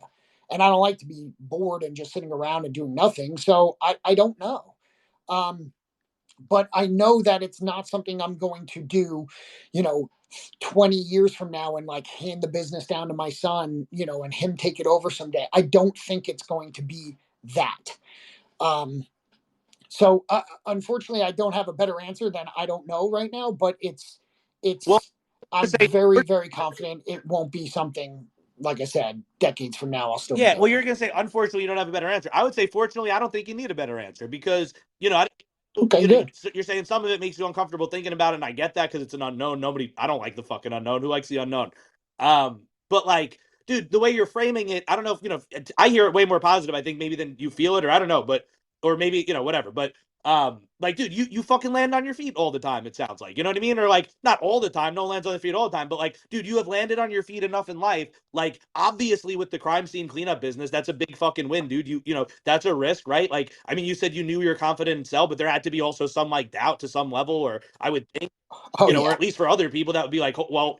and I don't like to be bored and just sitting around and doing nothing. So I don't know. Um, but I know that it's not something I'm going to do, you know, 20 years from now and like hand the business down to my son, and him take it over someday. I don't think it's going to be that. Um, so unfortunately, I don't have a better answer than I don't know right now. But Well, it's to I'm say very very confident it won't be something, like I said, decades from now I'll still be yeah, well, doing you're it. gonna say unfortunately you don't have a better answer. I would say fortunately I don't think you need a better answer because Okay, good. you're saying some of it makes you uncomfortable thinking about it, and I get that because it's an unknown. I don't like the fucking unknown. Who likes the unknown? But like, dude, the way you're framing it, I don't know if I hear it way more positive. I think maybe than you feel it, or I don't know, but or maybe whatever. But like, dude, you fucking land on your feet all the time. It sounds like, you know what I mean, or like not all the time. No one lands on their feet all the time, but like, dude, you have landed on your feet enough in life. Like, obviously, with the crime scene cleanup business, that's a big fucking win, dude. That's a risk, right? Like, I mean, you said you knew you were confident in sell, but there had to be also some like doubt to some level, or I would think Oh or yeah. at least for other people, that would be like, well,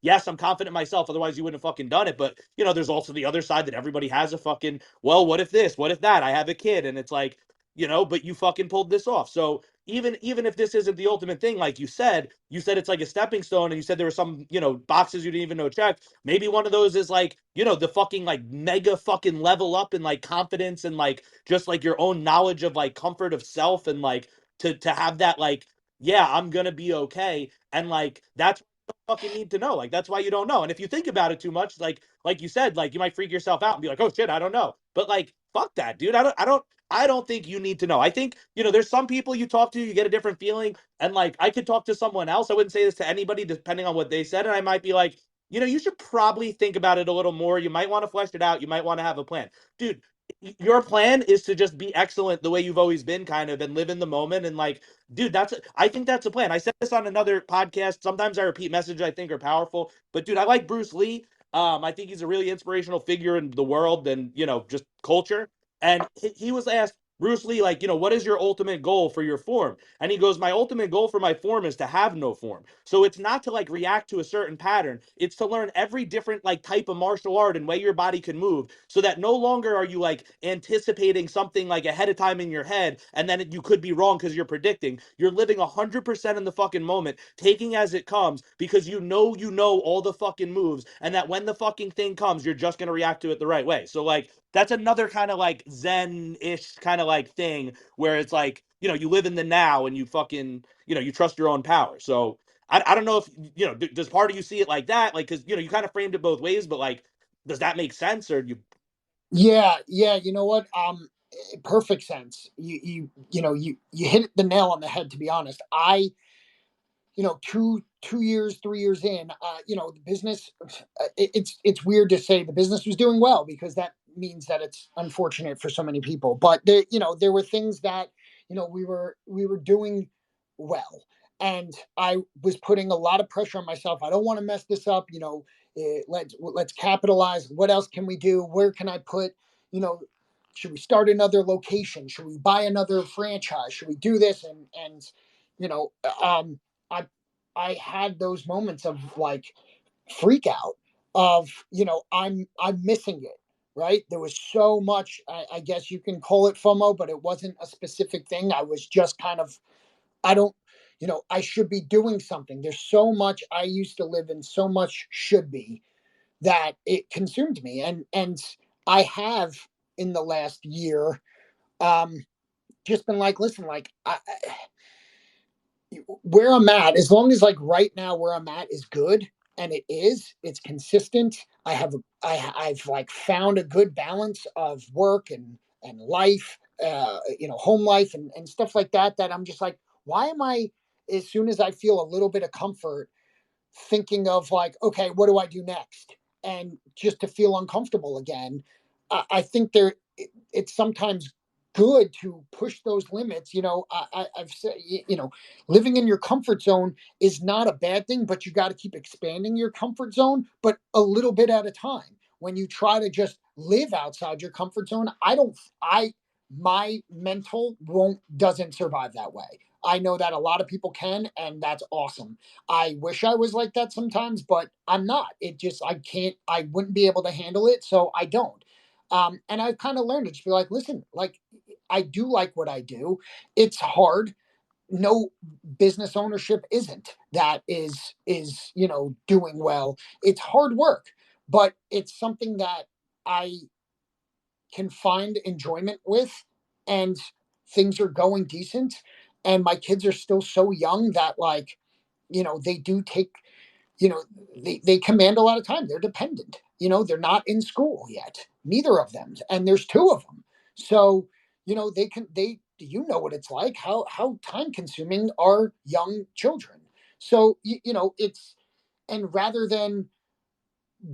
yes, I'm confident myself. Otherwise, you wouldn't have fucking done it. But, there's also the other side that everybody has a fucking, well, what if this? What if that? I have a kid. And it's like, but you fucking pulled this off. So even if this isn't the ultimate thing, like you said it's like a stepping stone, and you said there were some, boxes you didn't even know checked. Maybe one of those is like, the fucking like mega fucking level up in like confidence and like just like your own knowledge of like comfort of self and like to have that like yeah, I'm gonna be okay. And like that's what you fucking need to know. Like that's why you don't know. And if you think about it too much, like you said, like you might freak yourself out and be like, oh shit, I don't know. But like, fuck that, dude. I don't think you need to know. I think, there's some people you talk to, you get a different feeling. And like I could talk to someone else. I wouldn't say this to anybody, depending on what they said. And I might be like, you should probably think about it a little more. You might want to flesh it out. You might want to have a plan. Dude, your plan is to just be excellent the way you've always been, kind of, and live in the moment. And like, dude, I think that's a plan. I said this on another podcast. Sometimes I repeat messages I think are powerful, but dude, I like Bruce Lee. I think he's a really inspirational figure in the world and just culture. And he was asked, Bruce Lee, like, what is your ultimate goal for your form? And he goes, my ultimate goal for my form is to have no form. So it's not to like react to a certain pattern. It's to learn every different like type of martial art and way your body can move, so that no longer are you like anticipating something like ahead of time in your head, and then you could be wrong because you're predicting. You're living 100% in the fucking moment, taking as it comes, because you know all the fucking moves, and that when the fucking thing comes, you're just gonna react to it the right way. So like that's another kind of like zen-ish kind of like thing where it's like, you live in the now and you fucking, you trust your own power. So I don't know if, does part of you see it like that? Like, cause you kind of framed it both ways, but like, does that make sense? Or you, Yeah, yeah. You know what? Perfect sense. You hit the nail on the head. To be honest, 2 years, 3 years in, the business. It's weird to say the business was doing well, because that means that it's unfortunate for so many people. But there were things that we were doing well, and I was putting a lot of pressure on myself. I don't want to mess this up. Let's capitalize. What else can we do? Where can I put? You know, should we start another location? Should we buy another franchise? Should we do this? And you know, um, I I had those moments of like freak out of, I'm missing it, right? There was so much, I guess you can call it FOMO, but it wasn't a specific thing. I was just kind of, I don't, I should be doing something. There's so much I used to live in, so much should be, that it consumed me. And I have, in the last year, um just been like, listen, like, where I'm at, as long as like right now where I'm at is good, and it's consistent. I've like found a good balance of work and life, home life and stuff like that, that I'm just like, why am I, as soon as I feel a little bit of comfort, thinking of like, okay, what do I do next? And just to feel uncomfortable again. I think it's sometimes good to push those limits. I've said, living in your comfort zone is not a bad thing, but you got to keep expanding your comfort zone, but a little bit at a time. When you try to just live outside your comfort zone, my mental won't doesn't survive that way. I know that a lot of people can, and that's awesome. I wish I was like that sometimes, but I'm not. It just, I can't, I wouldn't be able to handle it, so I don't. And I've kind of learned to just be like, listen, like, I do like what I do. It's hard. No business ownership isn't, that is doing well. It's hard work, but it's something that I can find enjoyment with, and things are going decent, and my kids are still so young that, like, they do take, you know they command a lot of time. They're dependent, they're not in school yet, neither of them, and there's two of them. So, they what it's like, how time consuming are young children. So, it's, and rather than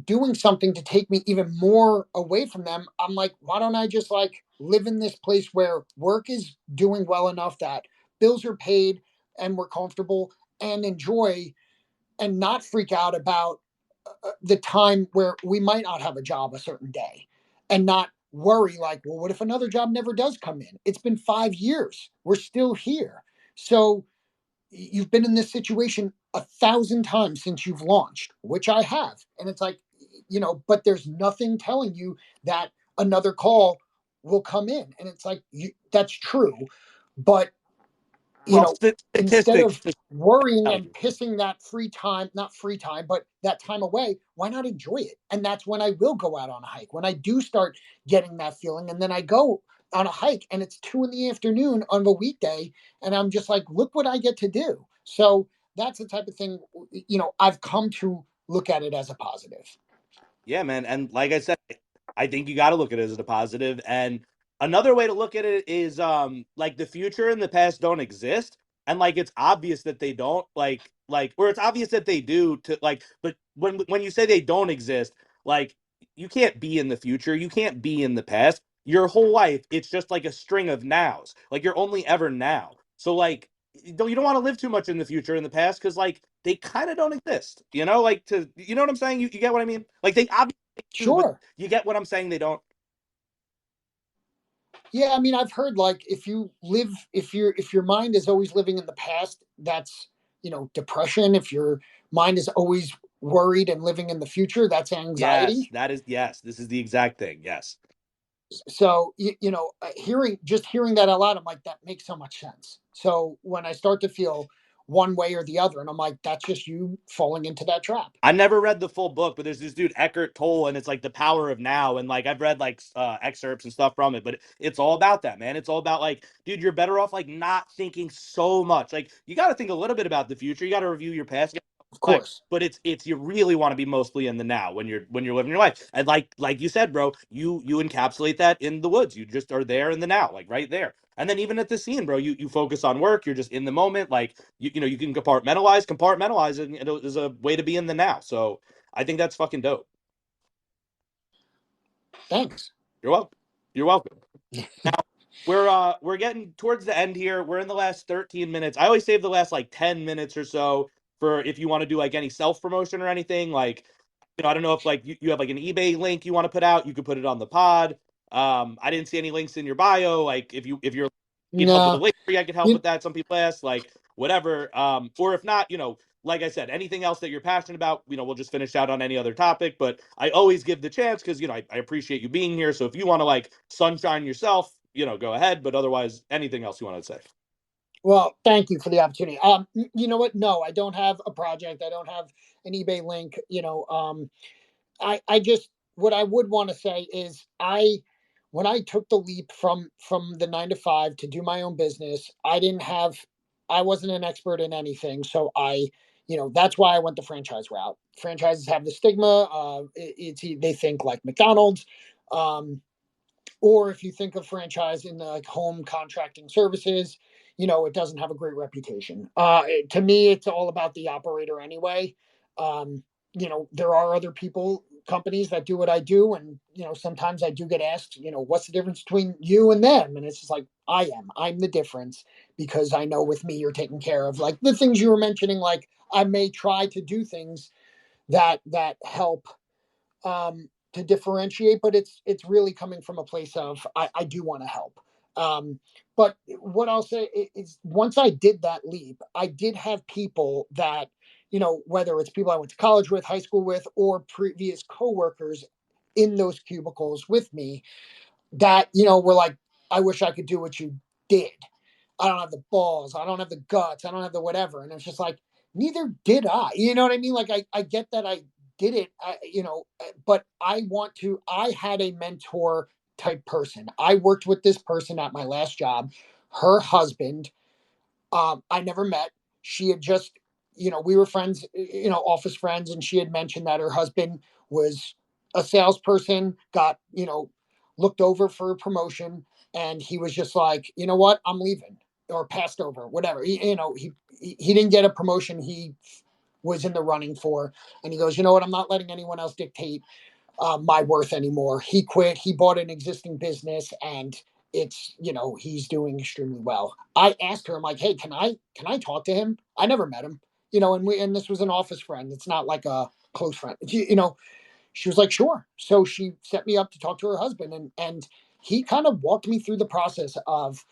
doing something to take me even more away from them, I'm like, why don't I just like live in this place where work is doing well enough that bills are paid and we're comfortable, and enjoy, and not freak out about the time where we might not have a job a certain day, and not worry like, well, what if another job never does come in? It's been 5 years. We're still here. So you've been in this situation 1,000 times since you've launched, which I have. And it's like, but there's nothing telling you that another call will come in. And it's like, that's true. But you Well, know, instead statistics of just worrying tell and you. pissing that free time, not free time, but that time away, why not enjoy it? And that's when I will go out on a hike. When I do start getting that feeling, and then I go on a hike and it's 2 in the afternoon on a weekday, and I'm just like, look what I get to do. So that's the type of thing, I've come to look at it as a positive. Yeah, man. And like I said, I think you got to look at it as a positive. And another way to look at it is like the future and the past don't exist. And like it's obvious that they don't, or it's obvious that they do to like, but when you say they don't exist, like you can't be in the future, you can't be in the past. Your whole life, it's just like a string of nows. Like you're only ever now. So like you don't want to live too much in the future in the past because like they kind of don't exist. Like you know what I'm saying? You get what I mean? Like they obviously do, but Sure. you get what I'm saying? They don't. Yeah, I mean, I've heard like, if your mind is always living in the past, that's, depression. If your mind is always worried and living in the future, that's Yes, anxiety. that is yes. This is the exact thing. Yes. So, hearing that out loud, I'm like, that makes so much sense. So when I start to feel one way or the other, and I'm like, that's just you falling into that trap. I never read the full book, but there's this dude Eckhart Tolle, and it's like the power of now, and like I've read like excerpts and stuff from it, but it's all about that, man. It's all about like, dude, you're better off like not thinking so much. Like you got to think a little bit about the future. You got to review your past. You gotta Of reflect, course. but it's you really want to be mostly in the now when you're living your life. And like you said, bro, you encapsulate that in the woods. You just are there in the now, like right there. And then even at the scene, bro, you focus on work. You're just in the moment. Like you can compartmentalize, and it is a way to be in the now. So I think that's fucking dope. Thanks. You're welcome. You're welcome. Now we're getting towards the end here. We're in the last 13 minutes. I always save the last like 10 minutes or so for if you want to do like any self promotion or anything. Like, I don't know if like you have like an eBay link you want to put out, you could put it on the pod. I didn't see any links in your bio. Like if you're need help with a No. link, I could help You, with that. Some people ask. Like, whatever. Or if not, like I said, anything else that you're passionate about, we'll just finish out on any other topic. But I always give the chance because, I appreciate you being here. So if you want to like sunshine yourself, go ahead. But otherwise, anything else you want to say? Well, thank you for the opportunity. You know what? No, I don't have a project. I don't have an eBay link. I just, what I would want to say is when I took the leap from the 9 to 5 to do my own business, I wasn't an expert in anything. So that's why I went the franchise route. Franchises have the stigma. They think like McDonald's. Um, or if you think of franchise in the like home contracting services, it doesn't have a great reputation. To me, it's all about the operator anyway. um, there are other companies that do what I do, and sometimes I do get asked, what's the difference between you and them, and it's just like, I'm the difference, because I know with me you're taking care of like the things you were mentioning. Like, I may try to do things that help, to differentiate, but it's really coming from a place of I do want to help. Um, but what I'll say is, once I did that leap, I did have people that, whether it's people I went to college with, high school with, or previous coworkers in those cubicles with me, that were like, I wish I could do what you did. I don't have the balls, I don't have the guts, I don't have the whatever. And it's just like, neither did I. You know what I mean? Like, I get that I did it, but I had a mentor type person. I worked with this person at my last job. Her husband, I never met. She had just, we were friends, office friends, and she had mentioned that her husband was a salesperson, got, looked over for a promotion, and he was just like, you know what, I'm leaving, or passed over, whatever. He didn't get a promotion he was in the running for, and he goes, you know what, I'm not letting anyone else dictate my worth anymore. He quit. He bought an existing business, and he's doing extremely well. I asked her, I'm like, hey, can I talk to him? I never met him, and this was an office friend. It's not like a close friend. She was like, sure. So she set me up to talk to her husband, and he kind of walked me through the process of,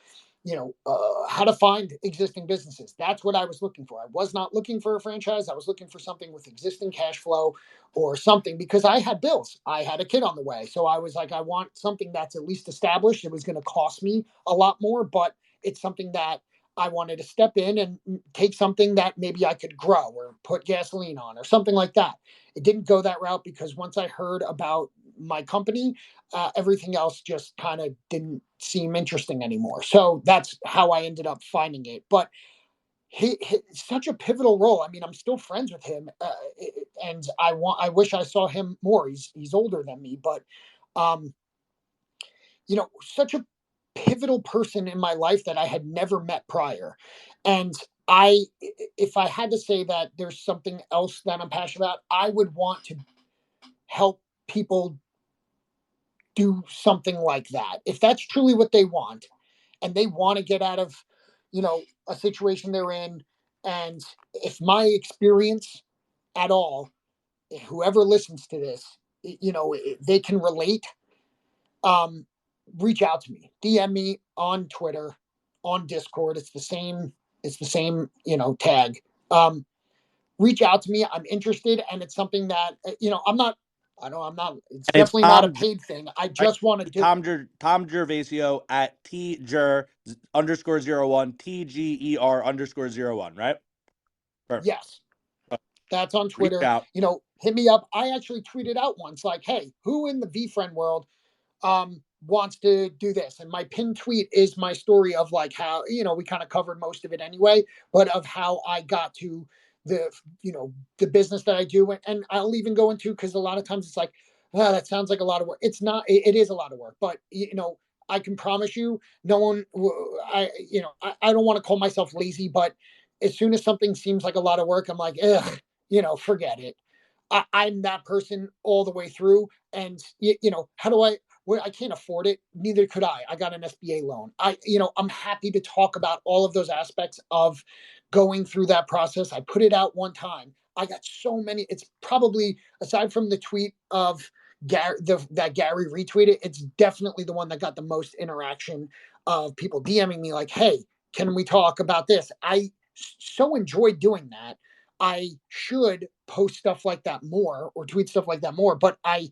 how to find existing businesses. That's what I was looking for. I was not looking for a franchise. I was looking for something with existing cash flow, or something, because I had bills. I had a kid on the way. So I was like, I want something that's at least established. It was going to cost me a lot more, but it's something that I wanted to step in and take something that maybe I could grow or put gasoline on, or something like that. It didn't go that route, because once I heard about my company, everything else just kind of didn't seem interesting anymore. So that's how I ended up finding it. But he such a pivotal role. I mean, I'm still friends with him, and I wish I saw him more. He's older than me, but um, such a pivotal person in my life that I had never met prior. And if I had to say that there's something else that I'm passionate about, I would want to help people do something like that. If that's truly what they want, and they want to get out of, a situation they're in, and if my experience at all, whoever listens to this, they can relate, um, reach out to me, DM me on Twitter, on Discord. It's the same, tag. Um, Reach out to me. I'm interested, and it's something that, I'm not. I know I'm not. It's And it's definitely not a paid thing. I right, just want to do it. Tom Gervasio at _01 TGER_01. Right. Perfect. Yes, that's on Reach Twitter. out. Hit me up. I actually tweeted out once, like, "Hey, who in the VeeFriend world wants to do this?" And my pinned tweet is my story of like how, we kind of covered most of it anyway, but of how I got to the the business that I do. And I'll even go into, because a lot of times it's like, oh, that sounds like a lot of work. It's not. It is a lot of work, but I can promise you, no one. I don't want to call myself lazy, but as soon as something seems like a lot of work, I'm like, ugh, forget it. I'm that person all the way through. And how do I? Well, I can't afford it. Neither could I. I got an SBA loan. I'm happy to talk about all of those aspects of going through that process. I put it out one time. I got so many. It's probably, aside from the tweet of Gary, that Gary retweeted, it's definitely the one that got the most interaction of people DMing me like, "Hey, can we talk about this?" so enjoy doing that. I should post stuff like that more or tweet stuff like that more, but I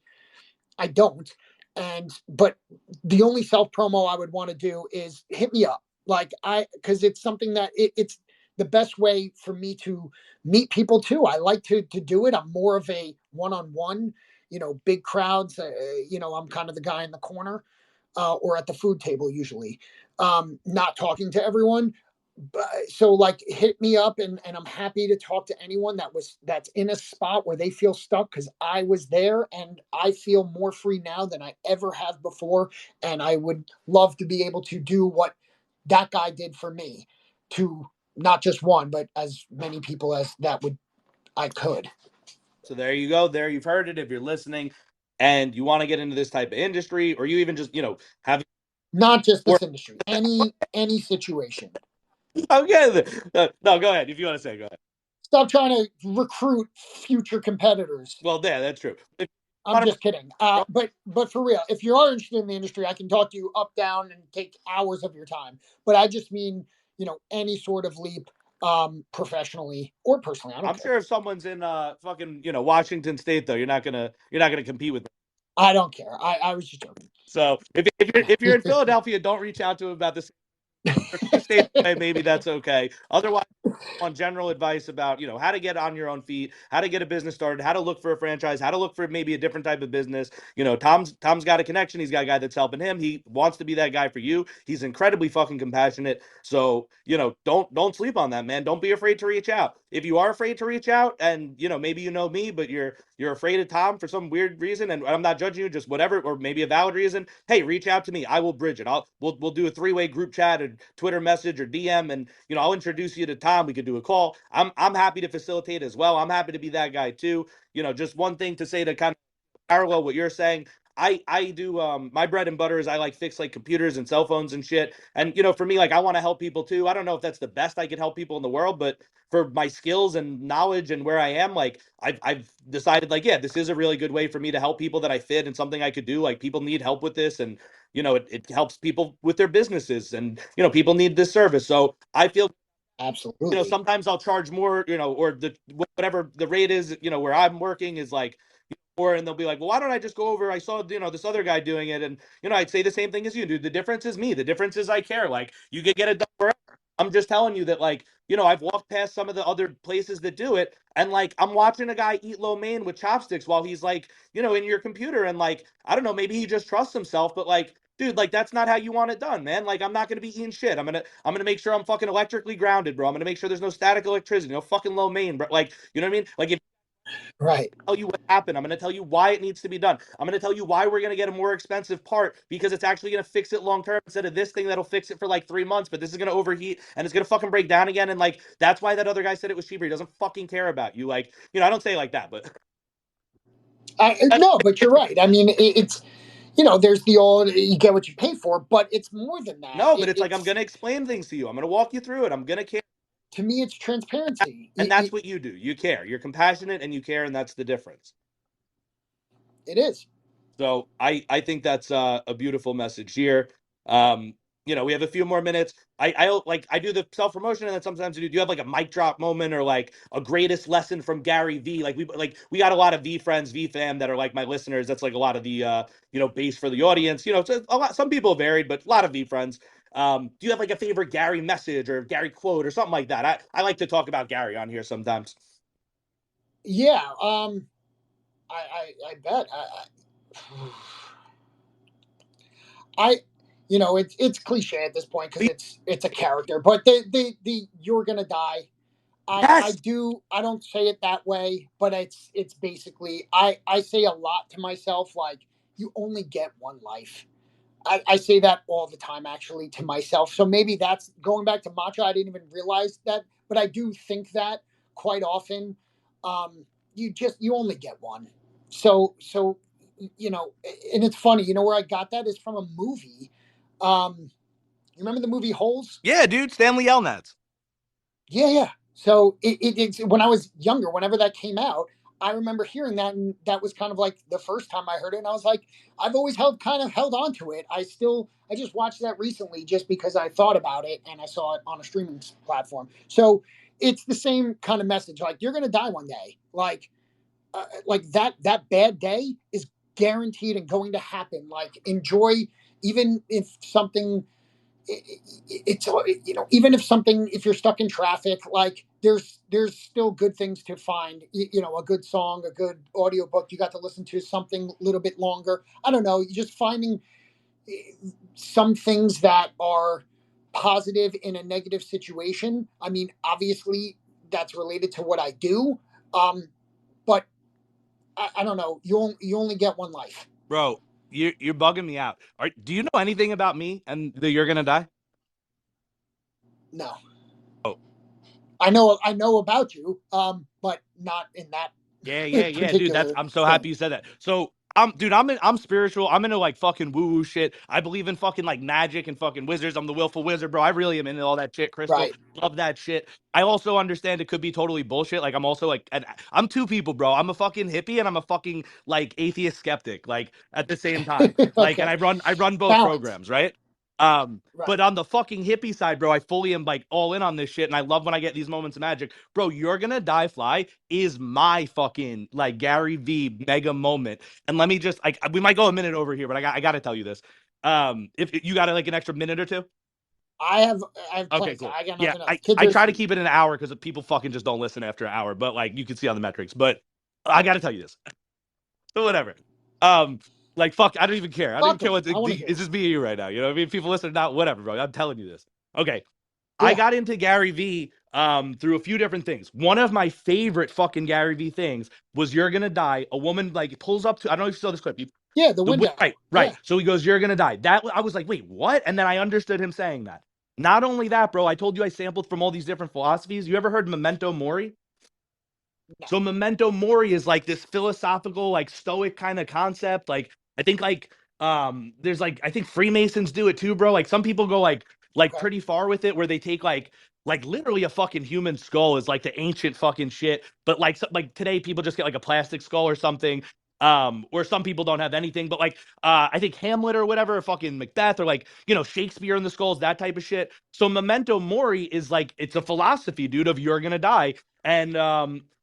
don't. And but the only self promo I would want to do is hit me up. Like I because it's something that it's the best way for me to meet people too. I like to do it. I'm more of a one on one, big crowds. I'm kind of the guy in the corner or at the food table usually, not talking to everyone. So like hit me up and I'm happy to talk to anyone that's in a spot where they feel stuck because I was there and I feel more free now than I ever have before. And I would love to be able to do what that guy did for me to not just one, but as many people as that would I could. So there you go. There you've heard it. If you're listening and you want to get into this type of industry, or you even just have Not just or this industry, any situation. okay, no, go ahead if you want to say. Go ahead. Stop trying to recruit future competitors. Well, yeah, that's true. If you I'm want just kidding. But for real, if you are interested in the industry, I can talk to you up, down, and take hours of your time. But I just mean, any sort of leap, professionally or personally. I don't I'm care. sure if someone's in fucking Washington State though, you're not gonna compete with them. I don't care. I was just joking. So if you're in Philadelphia, don't reach out to him about this. A few states away, maybe that's okay. Otherwise, on general advice about how to get on your own feet, how to get a business started, how to look for a franchise, how to look for maybe a different type of business. Tom's got a connection. He's got a guy that's helping him. He wants to be that guy for you. He's incredibly fucking compassionate. So don't sleep on that, man. Don't be afraid to reach out. If you are afraid to reach out, and maybe me, but you're afraid of Tom for some weird reason, and I'm not judging you, just whatever, or maybe a valid reason. Hey, reach out to me. I will bridge it. We'll do a three-way group chat or Twitter message or DM, and I'll introduce you to Tom. We could do a call. I'm happy to facilitate as well. I'm happy to be that guy too. Just one thing to say to kind of parallel what you're saying. I do my bread and butter is I like fix like computers and cell phones and shit. And for me, like I want to help people too. I don't know if that's the best I could help people in the world, but for my skills and knowledge and where I am, like I've decided like, yeah, this is a really good way for me to help people that I fit and something I could do. Like people need help with this, and it helps people with their businesses, and people need this service. So I feel Absolutely. sometimes I'll charge more, or whatever the rate is, where I'm working is like, or and they'll be like, well, why don't I just go over? I saw this other guy doing it, and I'd say the same thing as you, dude. The difference is me. The difference is I care. Like you could get it done wherever. I'm just telling you that, like, I've walked past some of the other places that do it, and like I'm watching a guy eat lo mein with chopsticks while he's like, in your computer, and like I don't know, maybe he just trusts himself, but like. Dude, like that's not how you want it done, man. Like I'm not gonna be eating shit. I'm gonna make sure I'm fucking electrically grounded, bro. I'm gonna make sure there's no static electricity, no fucking lo mein, bro. Like, you know what I mean? Like if Right. tell you what happened. I'm going to tell you why it needs to be done. I'm going to tell you why we're going to get a more expensive part because it's actually going to fix it long term instead of this thing that'll fix it for like 3 months. But this is going to overheat and it's going to fucking break down again. And like that's why that other guy said it was cheaper. He doesn't fucking care about you. Like I don't say it like that, but No, but you're right. I mean, it's there's the old you get what you pay for, but it's more than that. no. But It, it's like I'm going it's to explain things to you. I'm going to walk you through it. I'm going to care, to me, it's transparency. and that's what you do. You care. You're compassionate and you care, and that's the difference. It is. So I think that's a beautiful message here. Um, we have a few more minutes. I do the self promotion, and then sometimes do you have like a mic drop moment or like a greatest lesson from Gary V? Like we got a lot of V friends, V fam that are like my listeners. That's like a lot of the base for the audience. It's a lot. Some people varied, but a lot of V friends. Do you have like a favorite Gary message or Gary quote or something like that? I like to talk about Gary on here sometimes. Yeah. I bet. I it's cliche at this point because it's a character, but the you're gonna die. Yes. I don't say it that way, but it's basically I say a lot to myself like you only get one life. I say that all the time actually to myself. So maybe that's going back to matcha. I didn't even realize that, but I do think that quite often. You only get one. So and it's funny. Where I got that is from a movie. You remember the movie Holes? Yeah, dude. Stanley Yelnats. Yeah, yeah. So it's when I was younger, whenever that came out, I remember hearing that, and that was kind of like the first time I heard it, and I was like, I've always held on to it. I just watched that recently just because I thought about it and I saw it on a streaming platform. So it's the same kind of message. Like, you're gonna die one day. Like that bad day is guaranteed and going to happen. Like, enjoy, even if something it's even if something, if you're stuck in traffic, like there's still good things to find. A good song, a good audiobook you got to listen to, something a little bit longer. I don't know, just finding some things that are positive in a negative situation. I mean, obviously that's related to what I do, but I don't know, you only get one life. Bro, you're bugging me out. Do you know anything about me and that you're gonna die? No, Oh, I know about you, but not in that yeah, dude. That's particular I'm so thing. happy you said that. So dude, I'm spiritual. I'm into like fucking woo woo shit. I believe in fucking like magic and fucking wizards. I'm the willful wizard, bro. I really am into all that shit. Crystal, Right. love that shit. I also understand it could be totally bullshit. Like I'm also like, I'm two people, bro. I'm a fucking hippie and I'm a fucking like atheist skeptic. Like at the same time, like, and Okay. I run both Balance. programs, right? But Right. on the fucking hippie side, bro, I fully am like all in on this shit, and I love when I get these moments of magic. Bro, You're Gonna Die Fly is my fucking like Gary V mega moment. And let me just like we might go a minute over here, but I got to tell you this. If you got like an extra minute or two. I have I have Okay, plenty of time. cool. I got Yeah, nothing else. I Kids I are try to asleep. keep it an hour because people fucking just don't listen after an hour. But like you can see on the metrics. But I got to tell you this. So whatever. Um, like fuck, I don't even care. I don't even Talk to care me. what I want to hear is it. this me or you right now. You know what I mean? People listen or not, whatever, bro. I'm telling you this. Okay. I Yeah. got into Gary V through a few different things. One of my favorite fucking Gary V things was You're Gonna Die. A woman like pulls up to, I don't know if you saw this clip. Yeah. The The window. right. Yeah. So he goes, You're gonna die. That I was like, wait, what? And then I understood him saying that. Not only that, bro, I told you I sampled from all these different philosophies. You ever heard Memento Mori? No. So Memento Mori is like this philosophical, like stoic kind of concept. Like I think there's like I think Freemasons do it too, bro. Like some people go like Okay. pretty far with it where they take like literally a fucking human skull is like the ancient fucking shit. But like today people just get like a plastic skull or something. Or some people don't have anything, but like I think Hamlet or whatever, or fucking Macbeth, or like, Shakespeare in the skulls, that type of shit. So Memento Mori is like it's a philosophy, dude, of you're gonna die. And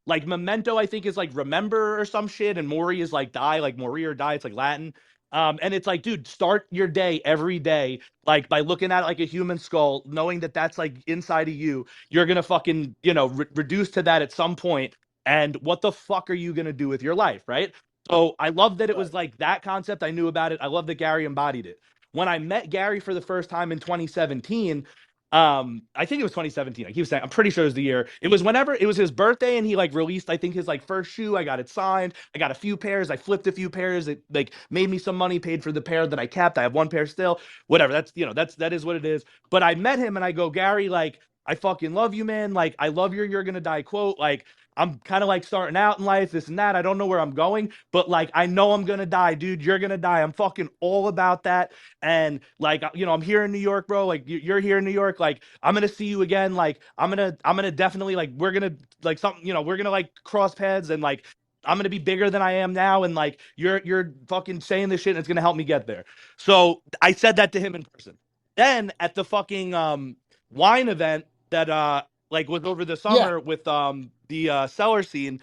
like Memento, I think is like remember or some shit, and Mori is like die, like Mori or die. It's like Latin. And it's like, dude, start your day every day, like by looking at like a human skull, knowing that that's like inside of you. You're gonna fucking, reduce to that at some point. And what the fuck are you gonna do with your life, right? So I love that it Right. was like that concept. I knew about it. I love that Gary embodied it. When I met Gary for the first time in 2017, I think it was 2017. I keep saying I'm pretty sure it was the year. It was whenever it was his birthday and he like released I think his like first shoe. I got it signed. I got a few pairs. I flipped a few pairs. It like made me some money, paid for the pair that I kept. I have one pair still. Whatever. That is what it is. But I met him and I go, Gary, like I fucking love you, man. Like I love your You're Gonna Die quote. Like I'm kind of like starting out in life, this and that. I don't know where I'm going, but like I know I'm gonna die, dude. You're gonna die. I'm fucking all about that. And like I'm here in New York, bro. Like you're here in New York. Like I'm gonna see you again. Like I'm gonna definitely like we're gonna like something. We're gonna like cross paths and like I'm gonna be bigger than I am now. And like you're fucking saying this shit and it's gonna help me get there. So I said that to him in person. Then at the fucking wine event that like was over the Yeah. summer with the cellar scene,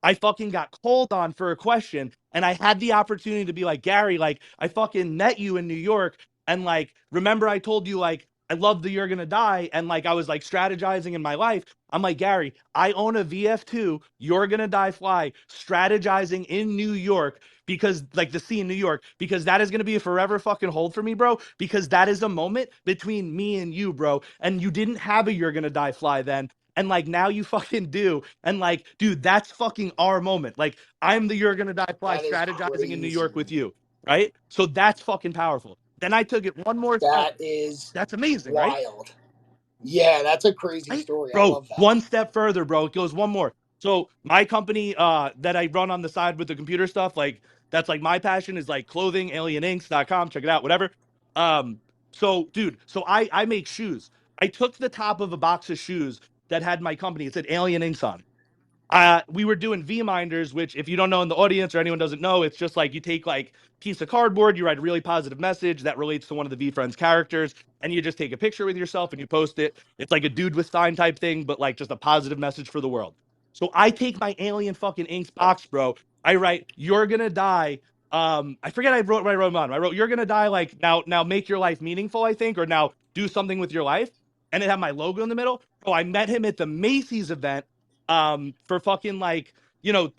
I fucking got called on for a question and I had the opportunity to be like, Gary, like, I fucking met you in New York. And like, remember I told you, like, I love that you're gonna die. And like, I was like strategizing in my life. I'm like, Gary, I own a VF2, You're Gonna Die Fly, strategizing in New York because like the scene in New York, because that is gonna be a forever fucking hold for me, bro. Because that is a moment between me and you, bro. And you didn't have a You're Gonna Die Fly then. And like now you fucking do. And like, dude, that's fucking our moment. Like, I'm the You're Gonna Die Fly That is strategizing in New York crazy. with you, right? So that's fucking powerful. Then I took it one more step. That is That's amazing, right? wild. Yeah, that's a crazy Right? story. I Bro, love that. one step further, bro. It goes one more. So my company that I run on the side with the computer stuff, like that's like my passion is like clothing, alieninks.com. Check it out, whatever. Um, so dude, so I make shoes. I took the top of a box of shoes that had my company. It said Alien Inks on it. We were doing V-minders, which if you don't know in the audience or anyone doesn't know, it's just like you take like piece of cardboard, you write a really positive message that relates to one of the VeeFriends characters, and you just take a picture with yourself and you post it. It's like a dude with sign type thing, but like just a positive message for the world. So I take my alien fucking inks box, bro. I write, "You're gonna die." I forget I wrote what I wrote on. I wrote, "You're gonna die." Like now, make your life meaningful. I think, or now do something with your life, and it had my logo in the middle. Oh, I met him at the Macy's event for fucking like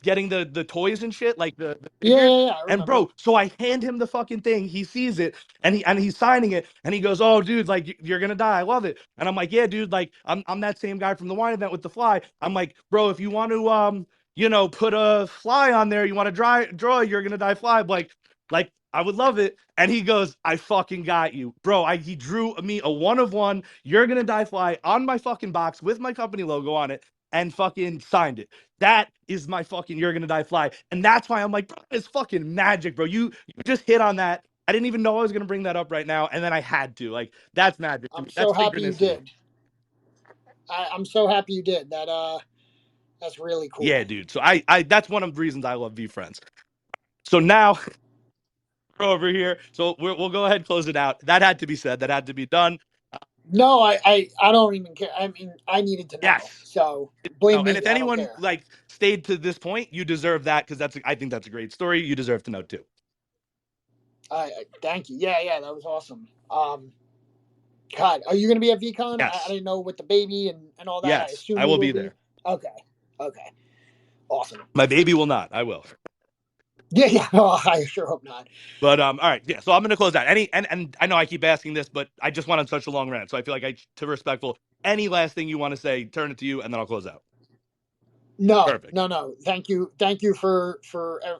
getting the toys and shit, like the Yeah, figures. yeah, yeah. I And remember. bro, so I hand him the fucking thing. He sees it and he's signing it and he goes, "Oh, dude, like you're gonna die. I love it." And I'm like, "Yeah, dude, like I'm that same guy from the wine event with the fly." I'm like, "Bro, if you want to put a fly on there, you want to draw, you're gonna die fly." Like I would love it. And he goes, "I fucking got you, bro." He drew me a one of one "You're gonna die fly" on my fucking box with my company logo on it and fucking signed it. That is my fucking "You're gonna die fly." And that's why I'm like, bro, it's fucking magic, bro. You just hit on that. I didn't even know I was gonna bring that up right now, and then I had to. Like, that's magic to I'm me. so That's happy you synchronicity. did. I'm so happy you did. That's really Yeah, cool. dude. So I that's one of the reasons I love VeeFriends. So now we're over here. So we'll go ahead and close it out. That had to be said. That had to be done. No, I don't even care. I mean, I needed to know. Yes. So blame No, and if me. I don't anyone care. like stayed to this point, you deserve that because I think that's a great story. You deserve to know too. Thank you. Yeah, yeah, that was awesome. God, are you going to be at VCon? I Yes. didn't know with the baby and all that. I Yes. assume I you will will be be. there. Okay, okay, awesome. My baby will not. I will. Yeah, yeah. Oh, I sure hope not. But all right, yeah. So I'm gonna close out. And I know I keep asking this, but I just went on such a long rant, so I feel like I to respectful. Any last thing you want to say, turn it to you, and then I'll close out. No, Perfect. no, no. Thank you for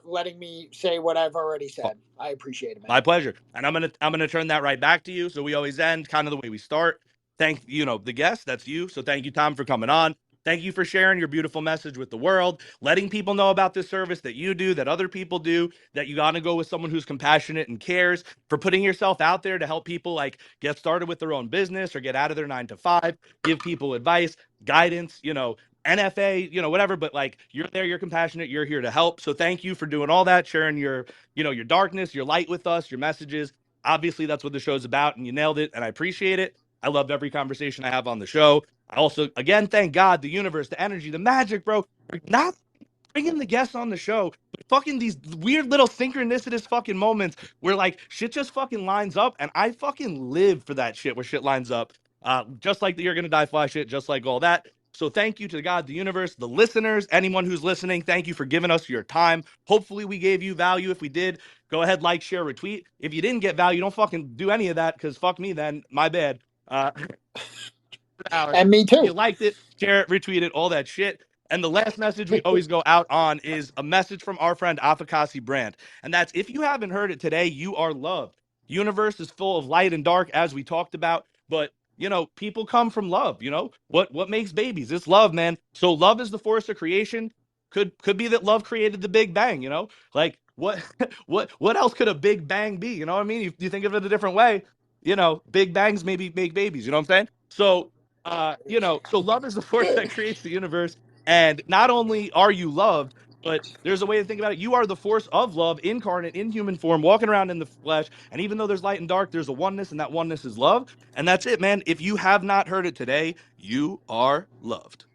letting me say what I've already said. I appreciate it, My man. pleasure. And I'm gonna turn that right back to you. So we always end kind of the way we start. Thank the guest. That's you. So thank you, Tom, for coming on. Thank you for sharing your beautiful message with the world, letting people know about this service that you do, that other people do, that you gotta go with someone who's compassionate and cares, for putting yourself out there to help people like get started with their own business or get out of their 9 to 5, give people advice, guidance, NFA, whatever. But like you're there, you're compassionate, you're here to help. So thank you for doing all that, sharing your darkness, your light with us, your messages. Obviously, that's what the show's about, and you nailed it, and I appreciate it. I loved every conversation I have on the show. I also, again, thank God, the universe, the energy, the magic, bro, for not bringing the guests on the show, but fucking these weird little synchronicitous fucking moments where like shit just fucking lines up, and I fucking live for that shit where shit lines up. Just like the "You're gonna die" fly shit, just like all that. So thank you to God, the universe, the listeners, anyone who's listening. Thank you for giving us your time. Hopefully we gave you value. If we did, go ahead, like, share, retweet. If you didn't get value, don't fucking do any of that because fuck me then. My bad. Hour. And me If you too. liked it, share it, retweet it, all that shit. And the last message we always go out on is a message from our friend Afakasi Brand. And that's, if you haven't heard it today, you are loved. Universe is full of light and dark, as we talked about, but people come from love. What makes babies? It's love, man. So love is the force of creation. Could be that love created the Big Bang, Like what what else could a Big Bang be? You know what I mean? You think of it a different way, Big Bangs maybe make babies, you know what I'm saying? So love is the force that creates the universe. And not only are you loved, but there's a way to think about it. You are the force of love incarnate in human form, walking around in the flesh. And even though there's light and dark, there's a oneness, and that oneness is love. And that's it, man. If you have not heard it today, you are loved.